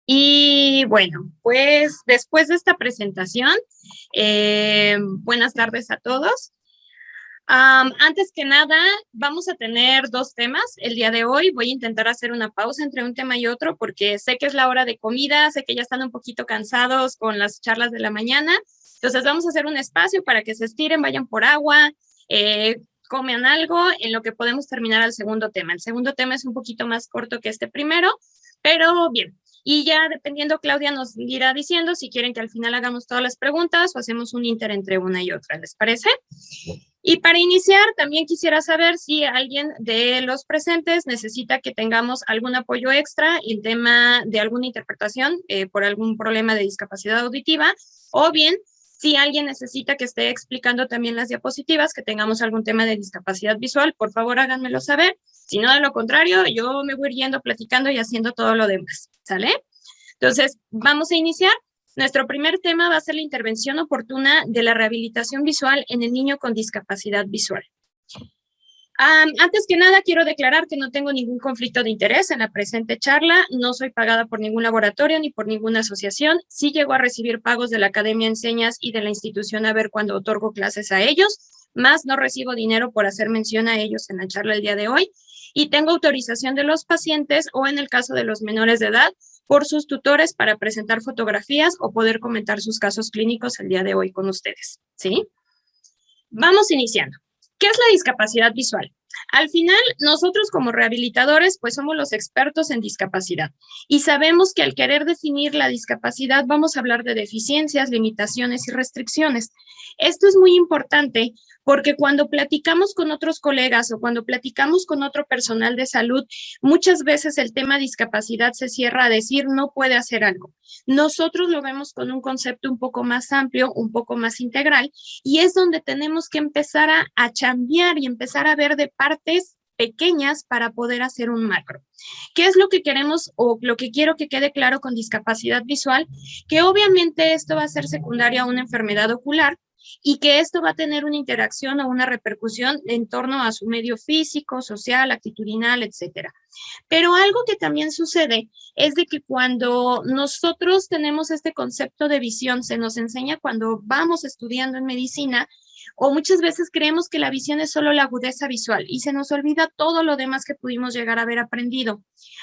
Y bueno, pues después de esta presentación, buenas tardes a todos. Antes que nada, vamos a tener dos temas el día de hoy. Voy a intentar hacer una pausa entre un tema y otro porque sé que es la hora de comida, sé que ya están un poquito cansados con las charlas de la mañana. Entonces vamos a hacer un espacio para que se estiren, vayan por agua, coman algo en lo que podemos terminar al segundo tema. El segundo tema es un poquito más corto que este primero, pero bien. Y ya dependiendo, Claudia nos irá diciendo si quieren que al final hagamos todas las preguntas o hacemos un inter entre una y otra. ¿Les parece? Y para iniciar, también quisiera saber si alguien de los presentes necesita que tengamos algún apoyo extra en tema de alguna interpretación por algún problema de discapacidad auditiva, o bien si alguien necesita que esté explicando también las diapositivas, que tengamos algún tema de discapacidad visual, por favor háganmelo saber. Si no, de lo contrario, yo me voy yendo platicando y haciendo todo lo demás, ¿sale? Entonces, vamos a iniciar. Nuestro primer tema va a ser la intervención oportuna de la rehabilitación visual en el niño con discapacidad visual. Antes que nada, quiero declarar que no tengo ningún conflicto de interés en la presente charla. No soy pagada por ningún laboratorio ni por ninguna asociación. Sí llego a recibir pagos de la Academia Enseñas y de la institución a ver cuando otorgo clases a ellos, más no recibo dinero por hacer mención a ellos en la charla el día de hoy. Y tengo autorización de los pacientes o en el caso de los menores de edad por sus tutores para presentar fotografías o poder comentar sus casos clínicos el día de hoy con ustedes, ¿sí? Vamos iniciando. ¿Qué es la discapacidad visual? Al final, nosotros como rehabilitadores, pues somos los expertos en discapacidad y sabemos que al querer definir la discapacidad vamos a hablar de deficiencias, limitaciones y restricciones. Esto es muy importante porque cuando platicamos con otros colegas o cuando platicamos con otro personal de salud, muchas veces el tema discapacidad se cierra a decir no puede hacer algo. Nosotros lo vemos con un concepto un poco más amplio, un poco más integral, y es donde tenemos que empezar a chambear y empezar a ver de partes pequeñas para poder hacer un macro. ¿Qué es lo que queremos o lo que quiero que quede claro con discapacidad visual? Que obviamente esto va a ser secundario a una enfermedad ocular y que esto va a tener una interacción o una repercusión en torno a su medio físico, social, actitudinal, etcétera. Pero algo que también sucede es de que cuando nosotros tenemos este concepto de visión, se nos enseña cuando vamos estudiando en medicina, o muchas veces creemos que la visión es solo la agudeza visual y se nos olvida todo lo demás que pudimos llegar a haber aprendido.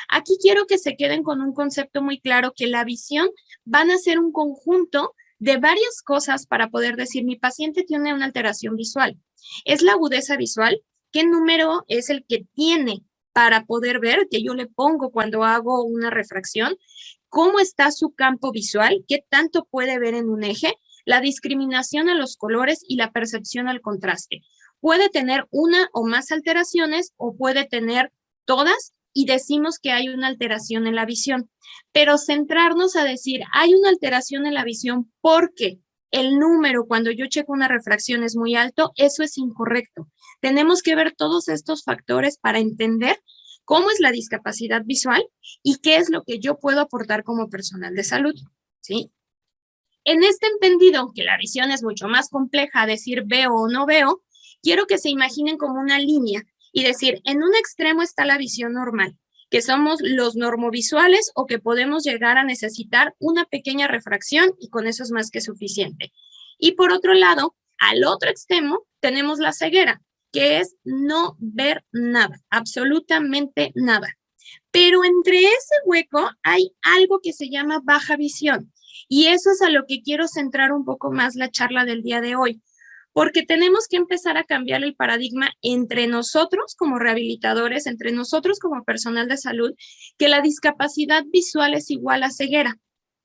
Aquí quiero que se queden con un concepto muy claro, que la visión van a ser un conjunto de varias cosas para poder decir, mi paciente tiene una alteración visual. ¿Es la agudeza visual? ¿Qué número es el que tiene para poder ver, que yo le pongo cuando hago una refracción? ¿Cómo está su campo visual? ¿Qué tanto puede ver en un eje? La discriminación a los colores y la percepción al contraste. Puede tener una o más alteraciones o puede tener todas y decimos que hay una alteración en la visión. Pero centrarnos a decir, hay una alteración en la visión porque el número cuando yo checo una refracción es muy alto, eso es incorrecto. Tenemos que ver todos estos factores para entender cómo es la discapacidad visual y qué es lo que yo puedo aportar como personal de salud, ¿sí? En este entendido, que la visión es mucho más compleja, decir veo o no veo, quiero que se imaginen como una línea y decir, en un extremo está la visión normal, que somos los normovisuales o que podemos llegar a necesitar una pequeña refracción y con eso es más que suficiente. Y por otro lado, al otro extremo tenemos la ceguera, que es no ver nada, absolutamente nada. Pero entre ese hueco hay algo que se llama baja visión. Y eso es a lo que quiero centrar un poco más la charla del día de hoy, porque tenemos que empezar a cambiar el paradigma entre nosotros como rehabilitadores, entre nosotros como personal de salud, que la discapacidad visual es igual a ceguera.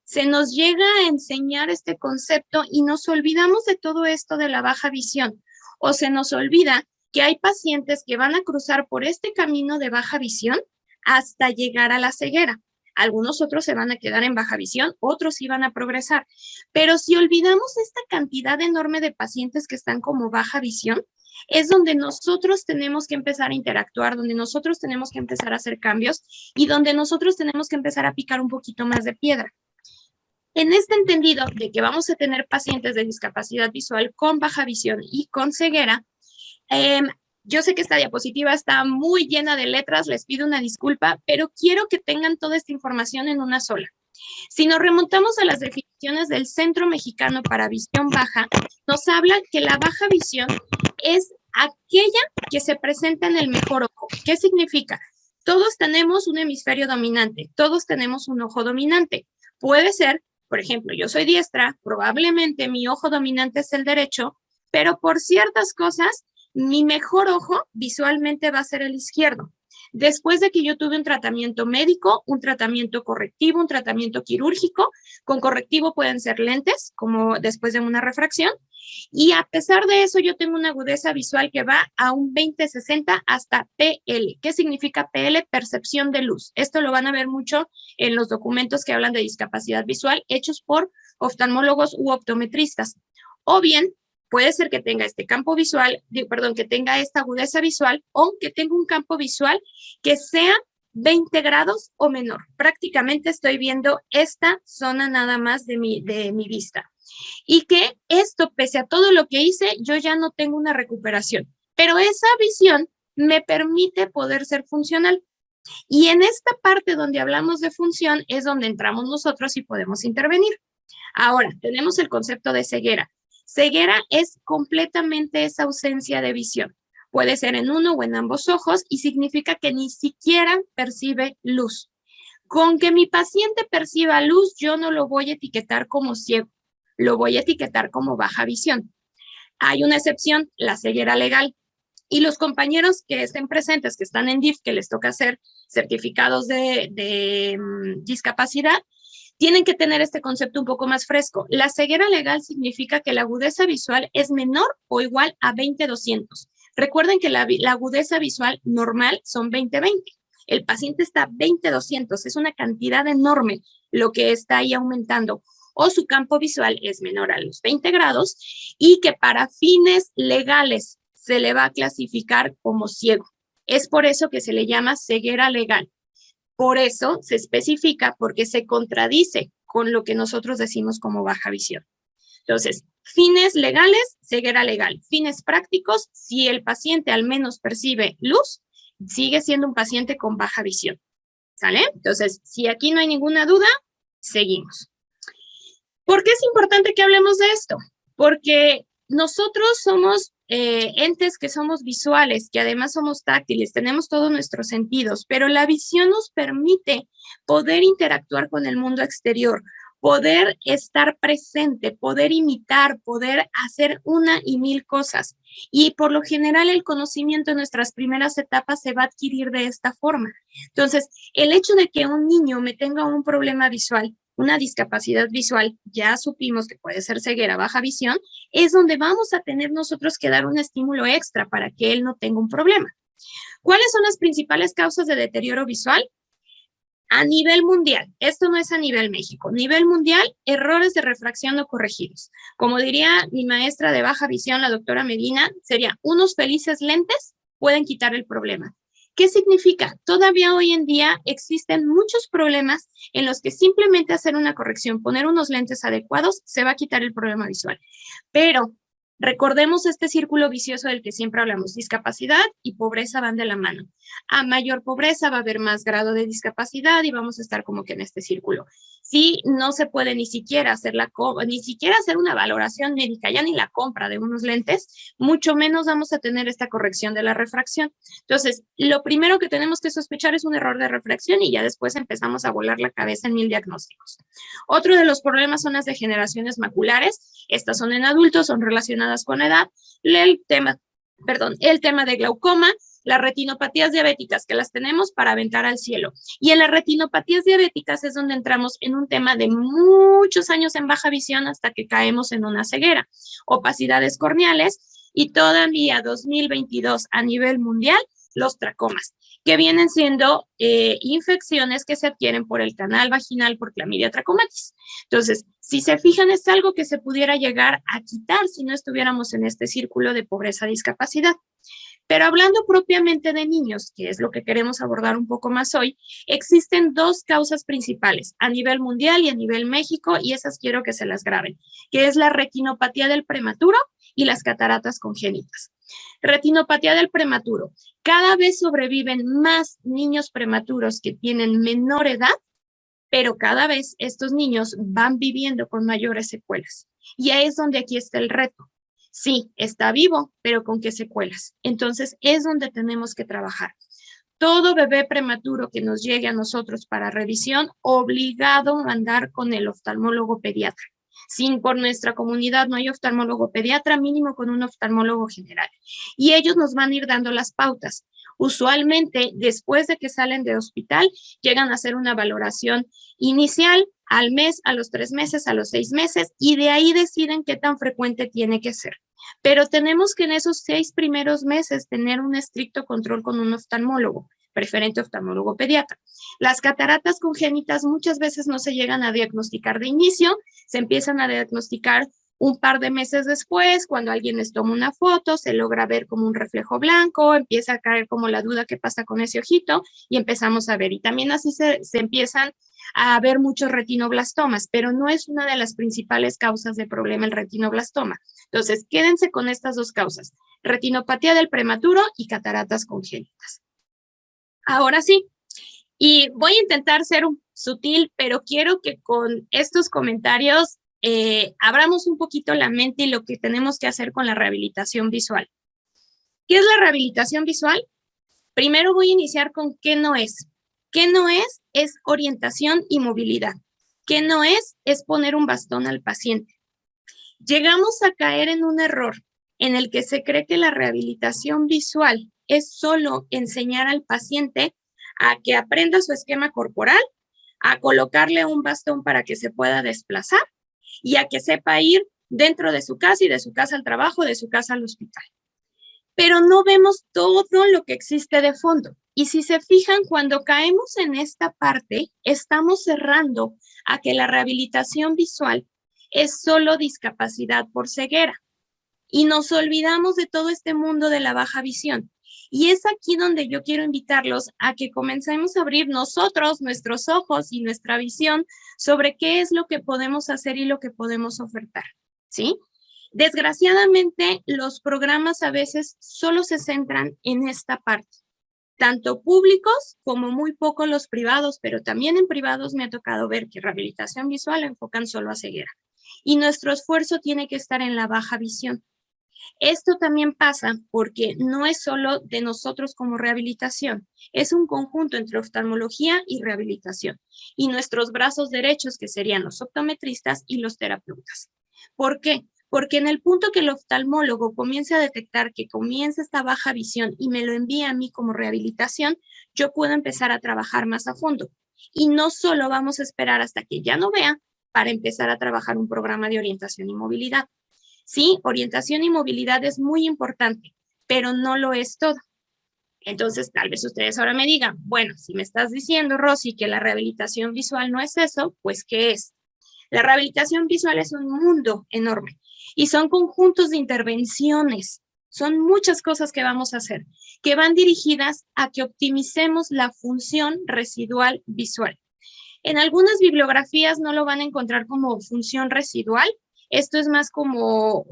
Se nos llega a enseñar este concepto y nos olvidamos de todo esto de la baja visión, o se nos olvida que hay pacientes que van a cruzar por este camino de baja visión hasta llegar a la ceguera. Algunos otros se van a quedar en baja visión, otros sí van a progresar. Pero si olvidamos esta cantidad enorme de pacientes que están como baja visión, es donde nosotros tenemos que empezar a interactuar, donde nosotros tenemos que empezar a hacer cambios y donde nosotros tenemos que empezar a picar un poquito más de piedra. En este entendido de que vamos a tener pacientes de discapacidad visual con baja visión y con ceguera, eh, yo sé que esta diapositiva está muy llena de letras, les pido una disculpa, pero quiero que tengan toda esta información en una sola. Si nos remontamos a las definiciones del Centro Mexicano para Visión Baja, nos habla que la baja visión es aquella que se presenta en el mejor ojo. ¿Qué significa? Todos tenemos un hemisferio dominante, todos tenemos un ojo dominante. Puede ser, por ejemplo, yo soy diestra, probablemente mi ojo dominante es el derecho, pero por ciertas cosas, mi mejor ojo visualmente va a ser el izquierdo. Después de que yo tuve un tratamiento médico, un tratamiento correctivo, un tratamiento quirúrgico, con correctivo pueden ser lentes, como después de una refracción, y a pesar de eso yo tengo una agudeza visual que va a un 20-60 hasta PL. ¿Qué significa PL? Percepción de luz. Esto lo van a ver mucho en los documentos que hablan de discapacidad visual hechos por oftalmólogos u optometristas. O bien, puede ser que tenga este campo visual, perdón, que tenga esta agudeza visual o que tenga un campo visual que sea 20 grados o menor. Prácticamente estoy viendo esta zona nada más de mi vista. Y que esto, pese a todo lo que hice, yo ya no tengo una recuperación. Pero esa visión me permite poder ser funcional. Y en esta parte donde hablamos de función es donde entramos nosotros y podemos intervenir. Ahora, tenemos el concepto de ceguera. Ceguera es completamente esa ausencia de visión. Puede ser en uno o en ambos ojos y significa que ni siquiera percibe luz. Con que mi paciente perciba luz, yo no lo voy a etiquetar como ciego, lo voy a etiquetar como baja visión. Hay una excepción, la ceguera legal. Y los compañeros que estén presentes, que están en DIF, que les toca hacer certificados de discapacidad, tienen que tener este concepto un poco más fresco. La ceguera legal significa que la agudeza visual es menor o igual a 20/200. Recuerden que la agudeza visual normal son 20/20. El paciente está 20/200, es una cantidad enorme lo que está ahí aumentando. O su campo visual es menor a los 20 grados y que para fines legales se le va a clasificar como ciego. Es por eso que se le llama ceguera legal. Por eso se especifica porque se contradice con lo que nosotros decimos como baja visión. Entonces, fines legales, ceguera legal. Fines prácticos, si el paciente al menos percibe luz, sigue siendo un paciente con baja visión. ¿Sale? Entonces, si aquí no hay ninguna duda, seguimos. ¿Por qué es importante que hablemos de esto? Porque nosotros somos entes que somos visuales, que además somos táctiles, tenemos todos nuestros sentidos, pero la visión nos permite poder interactuar con el mundo exterior, poder estar presente, poder imitar, poder hacer una y mil cosas. Y por lo general el conocimiento en nuestras primeras etapas se va a adquirir de esta forma. Entonces, el hecho de que un niño me tenga un problema visual, una discapacidad visual, ya supimos que puede ser ceguera, baja visión, es donde vamos a tener nosotros que dar un estímulo extra para que él no tenga un problema. ¿Cuáles son las principales causas de deterioro visual? A nivel mundial, esto no es a nivel México, nivel mundial, errores de refracción no corregidos. Como diría mi maestra de baja visión, la doctora Medina, sería unos felices lentes pueden quitar el problema. ¿Qué significa? Todavía hoy en día existen muchos problemas en los que simplemente hacer una corrección, poner unos lentes adecuados, se va a quitar el problema visual. Pero recordemos este círculo vicioso del que siempre hablamos, discapacidad y pobreza van de la mano. A mayor pobreza va a haber más grado de discapacidad y vamos a estar como que en este círculo. Sí, no se puede ni siquiera hacer una valoración médica, ya ni la compra de unos lentes, mucho menos vamos a tener esta corrección de la refracción. Entonces, lo primero que tenemos que sospechar es un error de refracción y ya después empezamos a volar la cabeza en 1000 diagnósticos. Otro de los problemas son las degeneraciones maculares. Estas son en adultos, son relacionadas con edad. El tema de glaucoma, las retinopatías diabéticas que las tenemos para aventar al cielo. Y en las retinopatías diabéticas es donde entramos en un tema de muchos años en baja visión hasta que caemos en una ceguera. Opacidades corneales y todavía 2022 a nivel mundial, los tracomas, que vienen siendo infecciones que se adquieren por el canal vaginal por Clamidia trachomatis. Entonces, si se fijan, es algo que se pudiera llegar a quitar si no estuviéramos en este círculo de pobreza-discapacidad. Pero hablando propiamente de niños, que es lo que queremos abordar un poco más hoy, existen dos causas principales a nivel mundial y a nivel México, y esas quiero que se las graben, que es la retinopatía del prematuro y las cataratas congénitas. Retinopatía del prematuro. Cada vez sobreviven más niños prematuros que tienen menor edad, pero cada vez estos niños van viviendo con mayores secuelas. Y ahí es donde aquí está el reto. Sí, está vivo, pero ¿con qué secuelas? Entonces es donde tenemos que trabajar. Todo bebé prematuro que nos llegue a nosotros para revisión, obligado a andar con el oftalmólogo pediatra. Si por nuestra comunidad no hay oftalmólogo pediatra, mínimo con un oftalmólogo general. Y ellos nos van a ir dando las pautas. Usualmente, después de que salen de hospital, llegan a hacer una valoración inicial al mes, a los 3 meses, a los 6 meses, y de ahí deciden qué tan frecuente tiene que ser. Pero tenemos que en esos 6 primeros meses tener un estricto control con un oftalmólogo, preferente oftalmólogo pediatra. Las cataratas congénitas muchas veces no se llegan a diagnosticar de inicio, se empiezan a diagnosticar un par de meses después, cuando alguien les toma una foto, se logra ver como un reflejo blanco, empieza a caer como la duda qué pasa con ese ojito y empezamos a ver. Y también así se empiezan a ver muchos retinoblastomas, pero no es una de las principales causas de problema el retinoblastoma. Entonces, quédense con estas dos causas, retinopatía del prematuro y cataratas congénitas. Ahora sí, y voy a intentar ser sutil, pero quiero que con estos comentarios abramos un poquito la mente y lo que tenemos que hacer con la rehabilitación visual. ¿Qué es la rehabilitación visual? Primero voy a iniciar con qué no es. ¿Qué no es? Es orientación y movilidad. ¿Qué no es? Es poner un bastón al paciente. Llegamos a caer en un error en el que se cree que la rehabilitación visual es solo enseñar al paciente a que aprenda su esquema corporal, a colocarle un bastón para que se pueda desplazar y a que sepa ir dentro de su casa y de su casa al trabajo, de su casa al hospital. Pero no vemos todo lo que existe de fondo. Y si se fijan, cuando caemos en esta parte, estamos cerrando a que la rehabilitación visual es solo discapacidad por ceguera. Y nos olvidamos de todo este mundo de la baja visión. Y es aquí donde yo quiero invitarlos a que comencemos a abrir nosotros nuestros ojos y nuestra visión sobre qué es lo que podemos hacer y lo que podemos ofertar, ¿sí? Desgraciadamente, los programas a veces solo se centran en esta parte, tanto públicos como muy poco los privados, pero también en privados me ha tocado ver que rehabilitación visual enfocan solo a ceguera. Y nuestro esfuerzo tiene que estar en la baja visión. Esto también pasa porque no es solo de nosotros como rehabilitación, es un conjunto entre oftalmología y rehabilitación, y nuestros brazos derechos, que serían los optometristas y los terapeutas. ¿Por qué? Porque en el punto que el oftalmólogo comience a detectar que comienza esta baja visión y me lo envía a mí como rehabilitación, yo puedo empezar a trabajar más a fondo. Y no solo vamos a esperar hasta que ya no vea para empezar a trabajar un programa de orientación y movilidad. Sí, orientación y movilidad es muy importante, pero no lo es todo. Entonces, tal vez ustedes ahora me digan, bueno, si me estás diciendo, Rosy, que la rehabilitación visual no es eso, pues ¿qué es? La rehabilitación visual es un mundo enorme y son conjuntos de intervenciones. Son muchas cosas que vamos a hacer, que van dirigidas a que optimicemos la función residual visual. En algunas bibliografías no lo van a encontrar como función residual. Esto es más como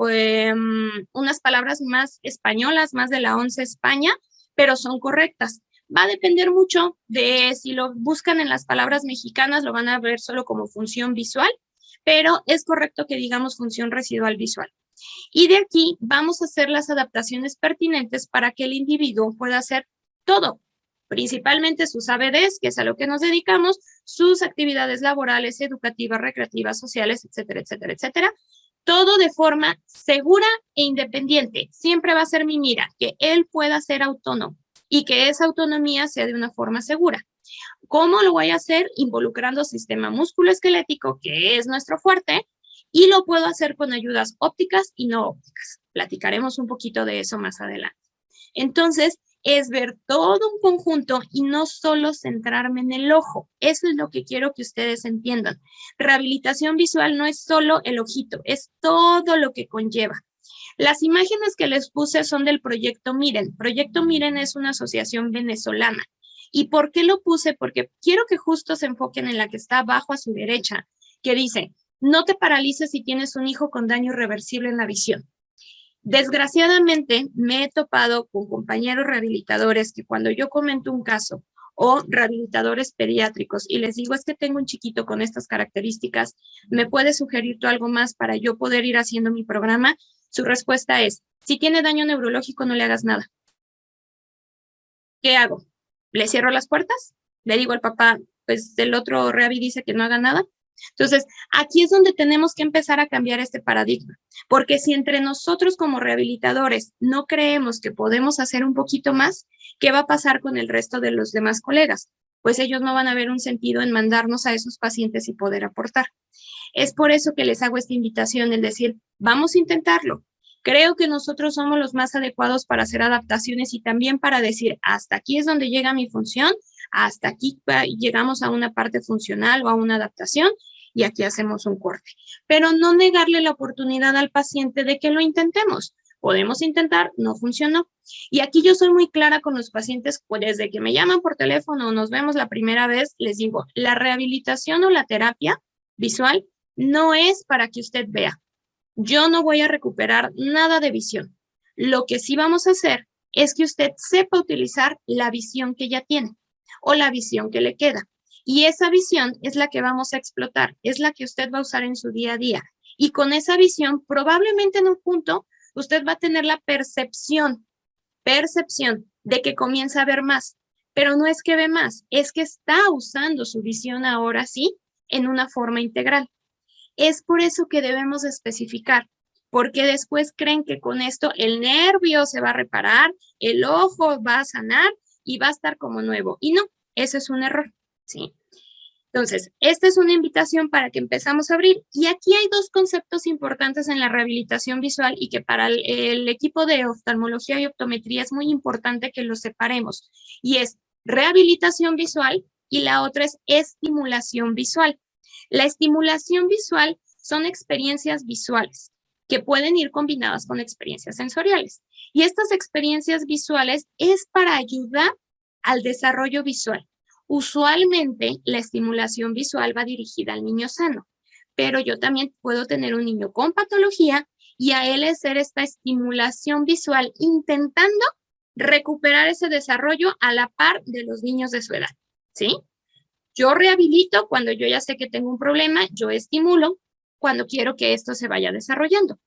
unas palabras más españolas, más de la ONCE España, pero son correctas. Va a depender mucho de si lo buscan en las palabras mexicanas, lo van a ver solo como función visual, pero es correcto que digamos función residual visual. Y de aquí vamos a hacer las adaptaciones pertinentes para que el individuo pueda hacer todo, principalmente sus ABDs, que es a lo que nos dedicamos, sus actividades laborales, educativas, recreativas, sociales, etcétera, etcétera, etcétera. Todo de forma segura e independiente. Siempre va a ser mi mira, que él pueda ser autónomo y que esa autonomía sea de una forma segura. ¿Cómo lo voy a hacer? Involucrando sistema musculoesquelético, que es nuestro fuerte, y lo puedo hacer con ayudas ópticas y no ópticas. Platicaremos un poquito de eso más adelante. Entonces, es ver todo un conjunto y no solo centrarme en el ojo. Eso es lo que quiero que ustedes entiendan. Rehabilitación visual no es solo el ojito, es todo lo que conlleva. Las imágenes que les puse son del Proyecto Miren. Proyecto Miren es una asociación venezolana. ¿Y por qué lo puse? Porque quiero que justo se enfoquen en la que está abajo a su derecha, que dice, no te paralices si tienes un hijo con daño irreversible en la visión. Desgraciadamente, me he topado con compañeros rehabilitadores que cuando yo comento un caso o rehabilitadores pediátricos y les digo, es que tengo un chiquito con estas características, ¿me puedes sugerir tú algo más para yo poder ir haciendo mi programa? Su respuesta es, si tiene daño neurológico, no le hagas nada. ¿Qué hago? ¿Le cierro las puertas? ¿Le digo al papá, pues el otro Rehabi dice que no haga nada? Entonces, aquí es donde tenemos que empezar a cambiar este paradigma, porque si entre nosotros como rehabilitadores no creemos que podemos hacer un poquito más, ¿qué va a pasar con el resto de los demás colegas? Pues ellos no van a ver un sentido en mandarnos a esos pacientes y poder aportar. Es por eso que les hago esta invitación, el decir, vamos a intentarlo. Creo que nosotros somos los más adecuados para hacer adaptaciones y también para decir, hasta aquí es donde llega mi función, hasta aquí llegamos a una parte funcional o a una adaptación y aquí hacemos un corte. Pero no negarle la oportunidad al paciente de que lo intentemos. Podemos intentar, no funcionó. Y aquí yo soy muy clara con los pacientes, pues desde que me llaman por teléfono o nos vemos la primera vez, les digo, la rehabilitación o la terapia visual no es para que usted vea. Yo no voy a recuperar nada de visión. Lo que sí vamos a hacer es que usted sepa utilizar la visión que ya tiene o la visión que le queda. Y esa visión es la que vamos a explotar, es la que usted va a usar en su día a día. Y con esa visión, probablemente en un punto, usted va a tener la percepción de que comienza a ver más. Pero no es que ve más, es que está usando su visión ahora sí en una forma integral. Es por eso que debemos especificar, porque después creen que con esto el nervio se va a reparar, el ojo va a sanar y va a estar como nuevo. Y no, ese es un error, ¿sí? Entonces, esta es una invitación para que empezamos a abrir. Y aquí hay dos conceptos importantes en la rehabilitación visual y que para el equipo de oftalmología y optometría es muy importante que los separemos. Y es rehabilitación visual y la otra es estimulación visual. La estimulación visual son experiencias visuales que pueden ir combinadas con experiencias sensoriales. Y estas experiencias visuales es para ayudar al desarrollo visual. Usualmente la estimulación visual va dirigida al niño sano, pero yo también puedo tener un niño con patología y a él hacer esta estimulación visual intentando recuperar ese desarrollo a la par de los niños de su edad, ¿sí? Yo rehabilito cuando yo ya sé que tengo un problema, yo estimulo cuando quiero que esto se vaya desarrollando.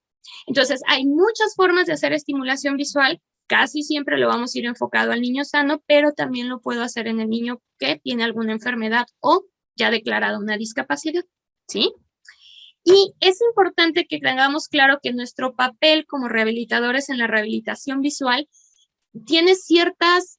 Entonces, hay muchas formas de hacer estimulación visual, casi siempre lo vamos a ir enfocado al niño sano, pero también lo puedo hacer en el niño que tiene alguna enfermedad o ya declarado una discapacidad, ¿sí? Y es importante que tengamos claro que nuestro papel como rehabilitadores en la rehabilitación visual tiene ciertas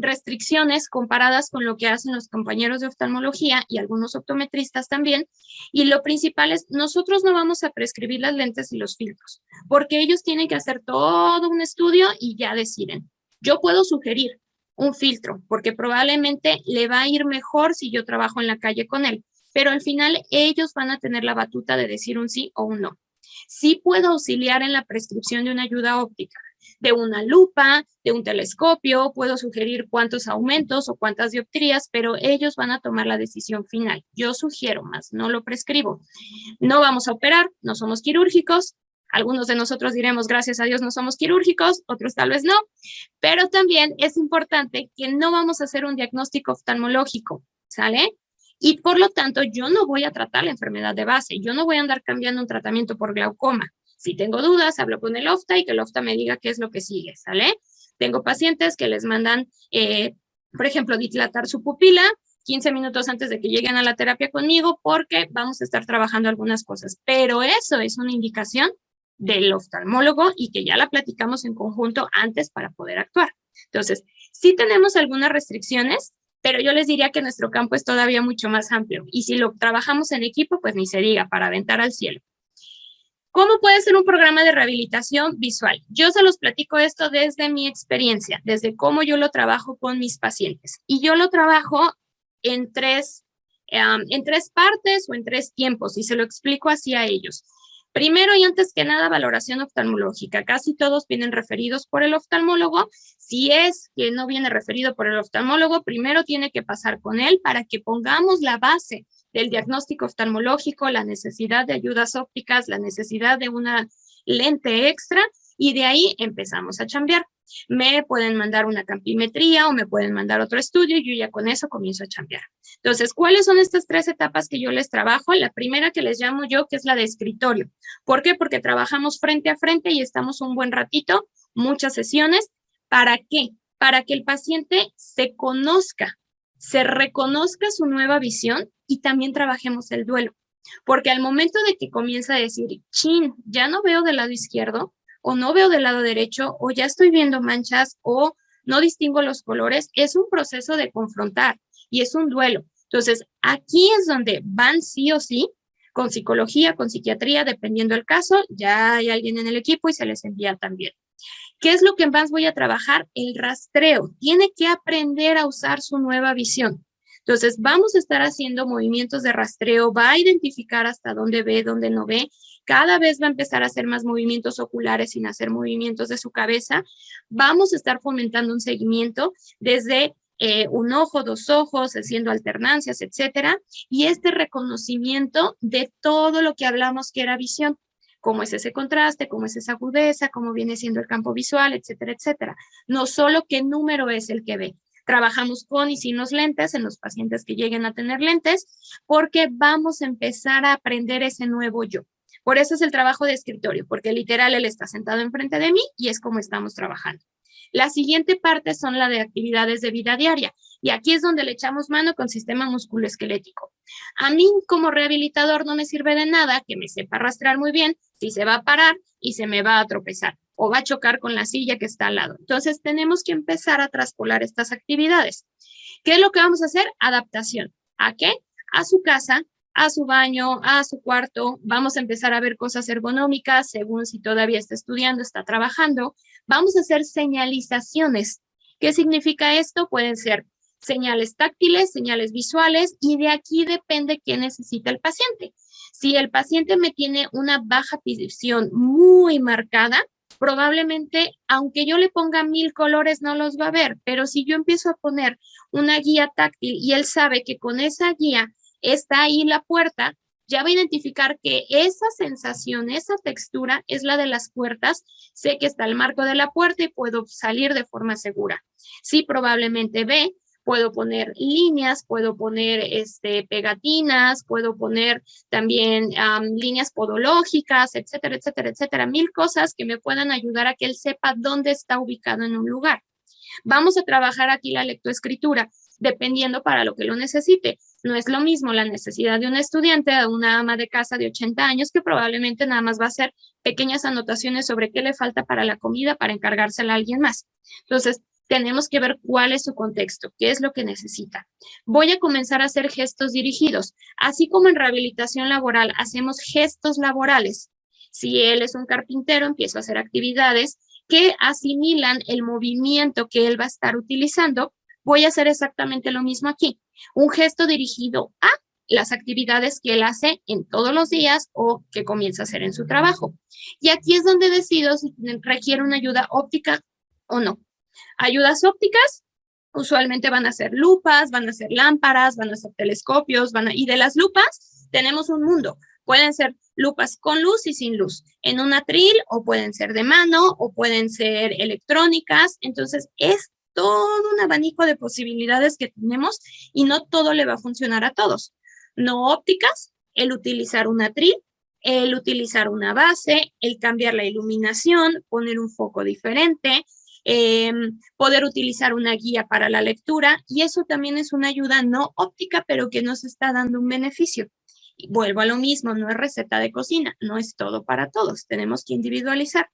restricciones comparadas con lo que hacen los compañeros de oftalmología y algunos optometristas también. Y lo principal es, nosotros no vamos a prescribir las lentes y los filtros, porque ellos tienen que hacer todo un estudio y ya deciden. Yo puedo sugerir un filtro, porque probablemente le va a ir mejor si yo trabajo en la calle con él, pero al final ellos van a tener la batuta de decir un sí o un no. Sí puedo auxiliar en la prescripción de una ayuda óptica, de una lupa, de un telescopio, puedo sugerir cuántos aumentos o cuántas dioptrías, pero ellos van a tomar la decisión final. Yo sugiero más, no lo prescribo. No vamos a operar, no somos quirúrgicos. Algunos de nosotros diremos, gracias a Dios no somos quirúrgicos, otros tal vez no, pero también es importante que no vamos a hacer un diagnóstico oftalmológico, ¿sale? Y por lo tanto, yo no voy a tratar la enfermedad de base, yo no voy a andar cambiando un tratamiento por glaucoma. Si tengo dudas, hablo con el ofta y que el ofta me diga qué es lo que sigue, ¿sale? Tengo pacientes que les mandan, por ejemplo, dilatar su pupila 15 minutos antes de que lleguen a la terapia conmigo porque vamos a estar trabajando algunas cosas. Pero eso es una indicación del oftalmólogo y que ya la platicamos en conjunto antes para poder actuar. Entonces, sí tenemos algunas restricciones, pero yo les diría que nuestro campo es todavía mucho más amplio. Y si lo trabajamos en equipo, pues ni se diga, para aventar al cielo. ¿Cómo puede ser un programa de rehabilitación visual? Yo se los platico esto desde mi experiencia, desde cómo yo lo trabajo con mis pacientes. Y yo lo trabajo en tres partes o en tres tiempos, y se lo explico así a ellos. Primero y antes que nada, valoración oftalmológica. Casi todos vienen referidos por el oftalmólogo. Si es que no viene referido por el oftalmólogo, primero tiene que pasar con él para que pongamos la base del diagnóstico oftalmológico, la necesidad de ayudas ópticas, la necesidad de una lente extra, y de ahí empezamos a chambear. Me pueden mandar una campimetría o me pueden mandar otro estudio y yo ya con eso comienzo a chambear. Entonces, ¿cuáles son estas 3 etapas que yo les trabajo? La primera que les llamo yo, que es la de escritorio. ¿Por qué? Porque trabajamos frente a frente y estamos un buen ratito, muchas sesiones. ¿Para qué? Para que el paciente se conozca, se reconozca su nueva visión y también trabajemos el duelo. Porque al momento de que comienza a decir, chin, ya no veo del lado izquierdo, o no veo del lado derecho, o ya estoy viendo manchas, o no distingo los colores, es un proceso de confrontar y es un duelo. Entonces, aquí es donde van sí o sí, con psicología, con psiquiatría, dependiendo del caso, ya hay alguien en el equipo y se les envía también. ¿Qué es lo que más voy a trabajar? El rastreo. Tiene que aprender a usar su nueva visión. Entonces, vamos a estar haciendo movimientos de rastreo, va a identificar hasta dónde ve, dónde no ve. Cada vez va a empezar a hacer más movimientos oculares sin hacer movimientos de su cabeza. Vamos a estar fomentando un seguimiento desde un ojo, 2 ojos, haciendo alternancias, etcétera. Y este reconocimiento de todo lo que hablamos que era visión. Cómo es ese contraste, cómo es esa agudeza, cómo viene siendo el campo visual, etcétera, etcétera. No solo qué número es el que ve. Trabajamos con y sin los lentes en los pacientes que lleguen a tener lentes, porque vamos a empezar a aprender ese nuevo yo. Por eso es el trabajo de escritorio, porque literal él está sentado enfrente de mí y es como estamos trabajando. La siguiente parte son la de actividades de vida diaria, y aquí es donde le echamos mano con sistema musculoesquelético. A mí como rehabilitador no me sirve de nada que me sepa arrastrar muy bien si se va a parar y se me va a tropezar o va a chocar con la silla que está al lado. Entonces tenemos que empezar a traspolar estas actividades. ¿Qué es lo que vamos a hacer? Adaptación. ¿A qué? A su casa, a su baño, a su cuarto. Vamos a empezar a ver cosas ergonómicas según si todavía está estudiando, está trabajando. Vamos a hacer señalizaciones. ¿Qué significa esto? Pueden ser señales táctiles, señales visuales, y de aquí depende qué necesita el paciente. Si el paciente me tiene una baja visión muy marcada, probablemente, aunque yo le ponga 1000 colores, no los va a ver, pero si yo empiezo a poner una guía táctil y él sabe que con esa guía está ahí la puerta, ya va a identificar que esa sensación, esa textura es la de las puertas, sé que está el marco de la puerta y puedo salir de forma segura. Sí, probablemente ve, puedo poner líneas, puedo poner pegatinas, puedo poner también líneas podológicas, etcétera, etcétera, etcétera, 1000 cosas que me puedan ayudar a que él sepa dónde está ubicado en un lugar. Vamos a trabajar aquí la lectoescritura, dependiendo para lo que lo necesite. No es lo mismo la necesidad de un estudiante, de una ama de casa de 80 años, que probablemente nada más va a hacer pequeñas anotaciones sobre qué le falta para la comida para encargársela a alguien más. Entonces, tenemos que ver cuál es su contexto, qué es lo que necesita. Voy a comenzar a hacer gestos dirigidos, así como en rehabilitación laboral hacemos gestos laborales. Si él es un carpintero, empiezo a hacer actividades que asimilan el movimiento que él va a estar utilizando. Voy a hacer exactamente lo mismo aquí. Un gesto dirigido a las actividades que él hace en todos los días o que comienza a hacer en su trabajo. Y aquí es donde decido si requiere una ayuda óptica o no. Ayudas ópticas usualmente van a ser lupas, van a ser lámparas, van a ser telescopios, y de las lupas tenemos un mundo. Pueden ser lupas con luz y sin luz, en un atril, o pueden ser de mano, o pueden ser electrónicas. Entonces, es todo un abanico de posibilidades que tenemos y no todo le va a funcionar a todos. No ópticas, el utilizar un atril, el utilizar una base, el cambiar la iluminación, poner un foco diferente, poder utilizar una guía para la lectura, y eso también es una ayuda no óptica, pero que nos está dando un beneficio. Y vuelvo a lo mismo, no es receta de cocina, no es todo para todos, tenemos que individualizar.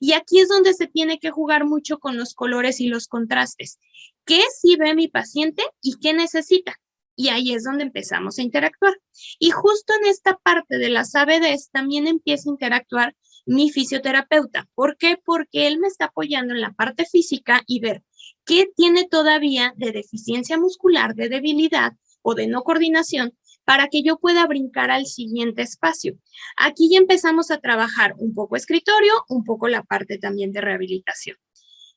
Y aquí es donde se tiene que jugar mucho con los colores y los contrastes. ¿Qué sí ve mi paciente y qué necesita? Y ahí es donde empezamos a interactuar. Y justo en esta parte de las ABDs también empieza a interactuar mi fisioterapeuta. ¿Por qué? Porque él me está apoyando en la parte física y ver qué tiene todavía de deficiencia muscular, de debilidad o de no coordinación, para que yo pueda brincar al siguiente espacio. Aquí ya empezamos a trabajar un poco escritorio, un poco la parte también de rehabilitación.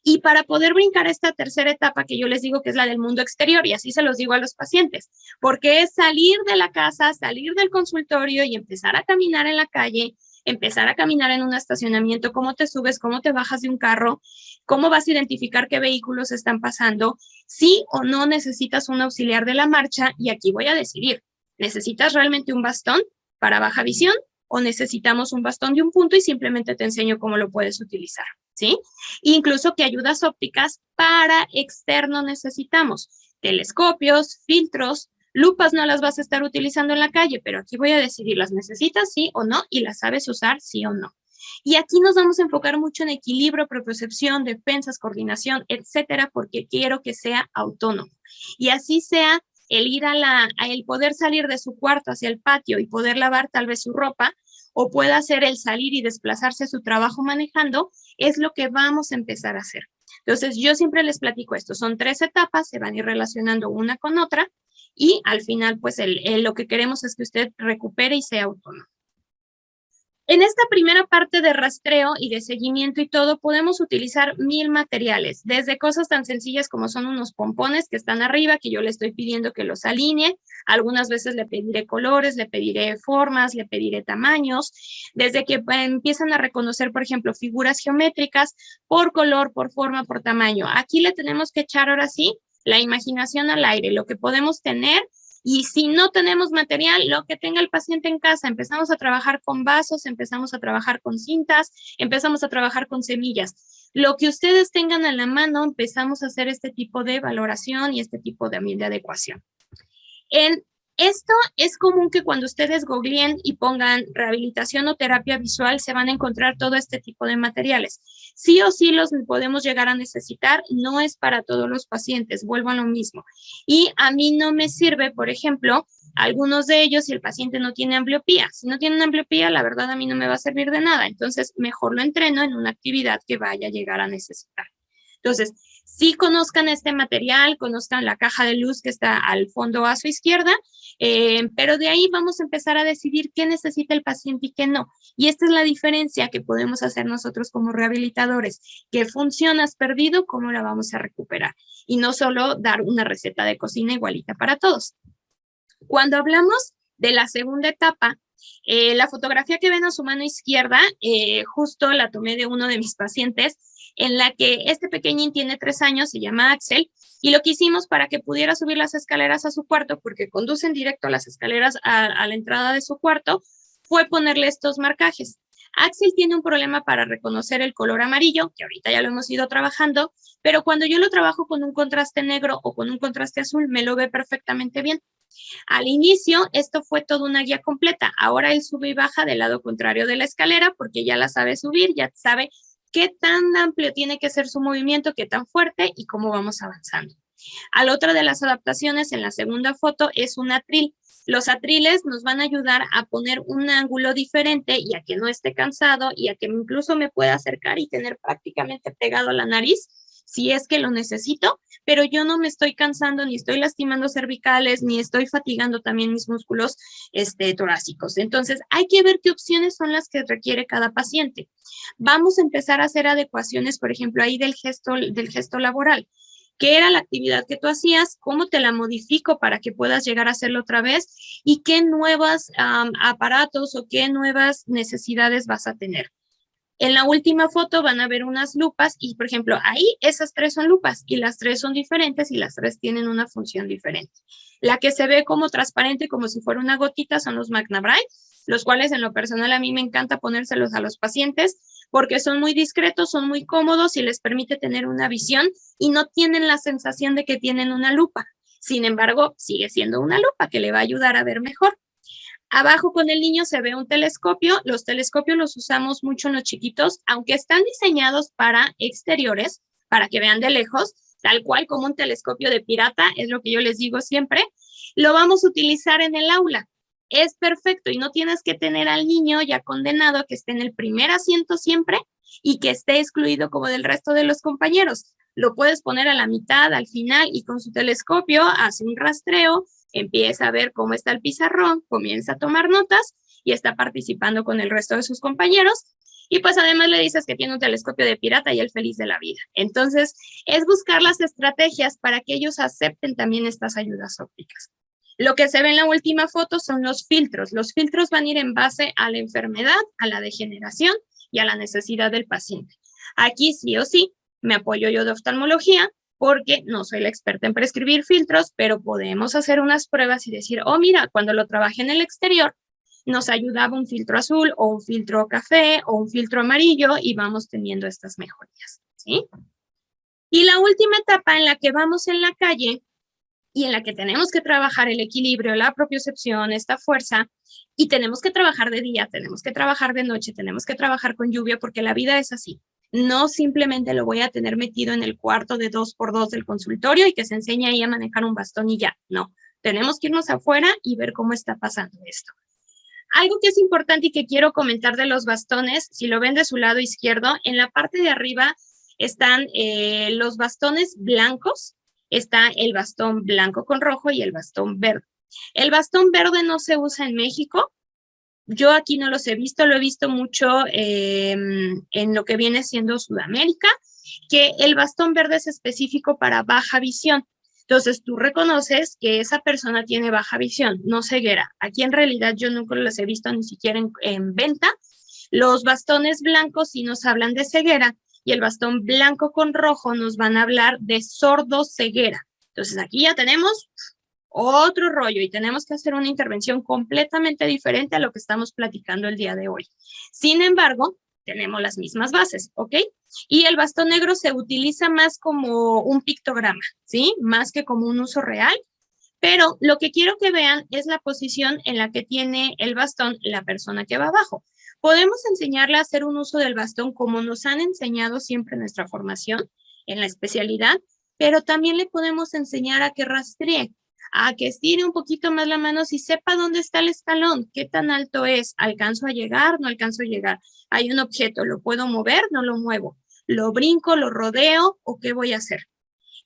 Y para poder brincar esta tercera etapa que yo les digo que es la del mundo exterior, y así se los digo a los pacientes, porque es salir de la casa, salir del consultorio y empezar a caminar en la calle, empezar a caminar en un estacionamiento, cómo te subes, cómo te bajas de un carro, cómo vas a identificar qué vehículos están pasando, sí o no necesitas un auxiliar de la marcha, y aquí voy a decidir, ¿necesitas realmente un bastón para baja visión o necesitamos un bastón de un punto y simplemente te enseño cómo lo puedes utilizar? ¿Sí? Incluso qué ayudas ópticas para externo necesitamos. Telescopios, filtros, lupas no las vas a estar utilizando en la calle, pero aquí voy a decidir, ¿las necesitas sí o no? Y las sabes usar sí o no. Y aquí nos vamos a enfocar mucho en equilibrio, propiocepción, defensas, coordinación, etcétera, porque quiero que sea autónomo. Y así sea el ir a el poder salir de su cuarto hacia el patio y poder lavar tal vez su ropa, o pueda ser el salir y desplazarse a su trabajo manejando, es lo que vamos a empezar a hacer. Entonces, yo siempre les platico esto, son 3 etapas, se van a ir relacionando una con otra, y al final, pues, lo que queremos es que usted recupere y sea autónomo. En esta primera parte de rastreo y de seguimiento y todo, podemos utilizar 1000 materiales, desde cosas tan sencillas como son unos pompones que están arriba, que yo le estoy pidiendo que los alinee. Algunas veces le pediré colores, le pediré formas, le pediré tamaños, desde que empiezan a reconocer, por ejemplo, figuras geométricas por color, por forma, por tamaño. Aquí le tenemos que echar ahora sí la imaginación al aire, lo que podemos tener. Y si no tenemos material, lo que tenga el paciente en casa, empezamos a trabajar con vasos, empezamos a trabajar con cintas, empezamos a trabajar con semillas. Lo que ustedes tengan a la mano, empezamos a hacer este tipo de valoración y este tipo de adecuación. En esto es común que cuando ustedes googleen y pongan rehabilitación o terapia visual, se van a encontrar todo este tipo de materiales. Sí o sí los podemos llegar a necesitar, no es para todos los pacientes, vuelvo a lo mismo. Y a mí no me sirve, por ejemplo, algunos de ellos si el paciente no tiene ambliopía. Si no tiene ambliopía, la verdad a mí no me va a servir de nada. Entonces, mejor lo entreno en una actividad que vaya a llegar a necesitar. Entonces, sí conozcan este material, conozcan la caja de luz que está al fondo a su izquierda, pero de ahí vamos a empezar a decidir qué necesita el paciente y qué no. Y esta es la diferencia que podemos hacer nosotros como rehabilitadores. ¿Qué función has perdido? ¿Cómo la vamos a recuperar? Y no solo dar una receta de cocina igualita para todos. Cuando hablamos de la segunda etapa, la fotografía que ven a su mano izquierda, justo la tomé de uno de mis pacientes, en la que este pequeñín tiene 3 años, se llama Axel, y lo que hicimos para que pudiera subir las escaleras a su cuarto, porque conducen directo a las escaleras a la entrada de su cuarto, fue ponerle estos marcajes. Axel tiene un problema para reconocer el color amarillo, que ahorita ya lo hemos ido trabajando, pero cuando yo lo trabajo con un contraste negro o con un contraste azul, me lo ve perfectamente bien. Al inicio, esto fue toda una guía completa. Ahora él sube y baja del lado contrario de la escalera porque ya la sabe subir, ya sabe qué tan amplio tiene que ser su movimiento, qué tan fuerte y cómo vamos avanzando. A la otra de las adaptaciones en la segunda foto es un atril. Los atriles nos van a ayudar a poner un ángulo diferente y a que no esté cansado y a que incluso me pueda acercar y tener prácticamente pegado a la nariz si es que lo necesito, pero yo no me estoy cansando, ni estoy lastimando cervicales, ni estoy fatigando también mis músculos torácicos. Entonces, hay que ver qué opciones son las que requiere cada paciente. Vamos a empezar a hacer adecuaciones, por ejemplo, ahí del gesto laboral. ¿Qué era la actividad que tú hacías? ¿Cómo te la modifico para que puedas llegar a hacerlo otra vez? ¿Y qué nuevos aparatos o qué nuevas necesidades vas a tener? En la última foto van a ver unas lupas y, por ejemplo, ahí esas 3 son lupas y las 3 son diferentes y las 3 tienen una función diferente. La que se ve como transparente, como si fuera una gotita, son los Magna Braille, los cuales en lo personal a mí me encanta ponérselos a los pacientes porque son muy discretos, son muy cómodos y les permite tener una visión y no tienen la sensación de que tienen una lupa. Sin embargo, sigue siendo una lupa que le va a ayudar a ver mejor. Abajo con el niño se ve un telescopio. Los telescopios los usamos mucho en los chiquitos, aunque están diseñados para exteriores, para que vean de lejos, tal cual como un telescopio de pirata, es lo que yo les digo siempre. Lo vamos a utilizar en el aula. Es perfecto y no tienes que tener al niño ya condenado que esté en el primer asiento siempre y que esté excluido como del resto de los compañeros. Lo puedes poner a la mitad, al final y con su telescopio hace un rastreo, empieza a ver cómo está el pizarrón, comienza a tomar notas y está participando con el resto de sus compañeros. Y pues además le dices que tiene un telescopio de pirata y él feliz de la vida. Entonces, es buscar las estrategias para que ellos acepten también estas ayudas ópticas. Lo que se ve en la última foto son los filtros. Los filtros van a ir en base a la enfermedad, a la degeneración y a la necesidad del paciente. Aquí sí o sí me apoyo yo de oftalmología porque no soy la experta en prescribir filtros, pero podemos hacer unas pruebas y decir, oh, mira, cuando lo trabajé en el exterior, nos ayudaba un filtro azul o un filtro café o un filtro amarillo y vamos teniendo estas mejorías, ¿sí? Y la última etapa en la que vamos en la calle y en la que tenemos que trabajar el equilibrio, la propiocepción, esta fuerza, y tenemos que trabajar de día, tenemos que trabajar de noche, tenemos que trabajar con lluvia, porque la vida es así. No simplemente lo voy a tener metido en el cuarto de 2x2 del consultorio y que se enseñe ahí a manejar un bastón y ya. No, tenemos que irnos afuera y ver cómo está pasando esto. Algo que es importante y que quiero comentar de los bastones, si lo ven de su lado izquierdo, en la parte de arriba están los bastones blancos, está el bastón blanco con rojo y el bastón verde. El bastón verde no se usa en México. Yo aquí no los he visto, lo he visto mucho en lo que viene siendo Sudamérica, que el bastón verde es específico para baja visión. Entonces tú reconoces que esa persona tiene baja visión, no ceguera. Aquí en realidad yo nunca los he visto ni siquiera en venta. Los bastones blancos sí nos hablan de ceguera y el bastón blanco con rojo nos van a hablar de sordo ceguera. Entonces aquí ya tenemos otro rollo y tenemos que hacer una intervención completamente diferente a lo que estamos platicando el día de hoy. Sin embargo, tenemos las mismas bases, ¿ok? Y el bastón negro se utiliza más como un pictograma, ¿sí? Más que como un uso real, pero lo que quiero que vean es la posición en la que tiene el bastón la persona que va abajo. Podemos enseñarle a hacer un uso del bastón como nos han enseñado siempre en nuestra formación, en la especialidad, pero también le podemos enseñar a que rastree, a que estire un poquito más la mano si sepa dónde está el escalón, qué tan alto es, alcanzo a llegar, no alcanzo a llegar. Hay un objeto, ¿lo puedo mover? No lo muevo. ¿Lo brinco, lo rodeo o qué voy a hacer?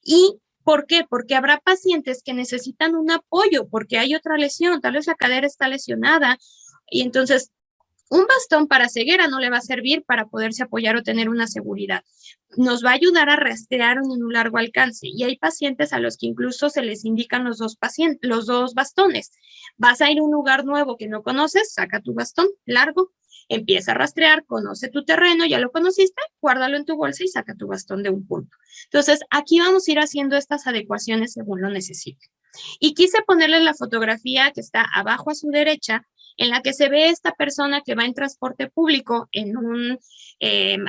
¿Y por qué? Porque habrá pacientes que necesitan un apoyo porque hay otra lesión, tal vez la cadera está lesionada y entonces un bastón para ceguera no le va a servir para poderse apoyar o tener una seguridad. Nos va a ayudar a rastrear en un largo alcance y hay pacientes a los que incluso se les indican los dos bastones. Vas a ir a un lugar nuevo que no conoces, saca tu bastón largo, empieza a rastrear, conoce tu terreno, ya lo conociste, guárdalo en tu bolsa y saca tu bastón de un punto. Entonces, aquí vamos a ir haciendo estas adecuaciones según lo necesite. Y quise ponerles la fotografía que está abajo a su derecha, en la que se ve esta persona que va en transporte público en un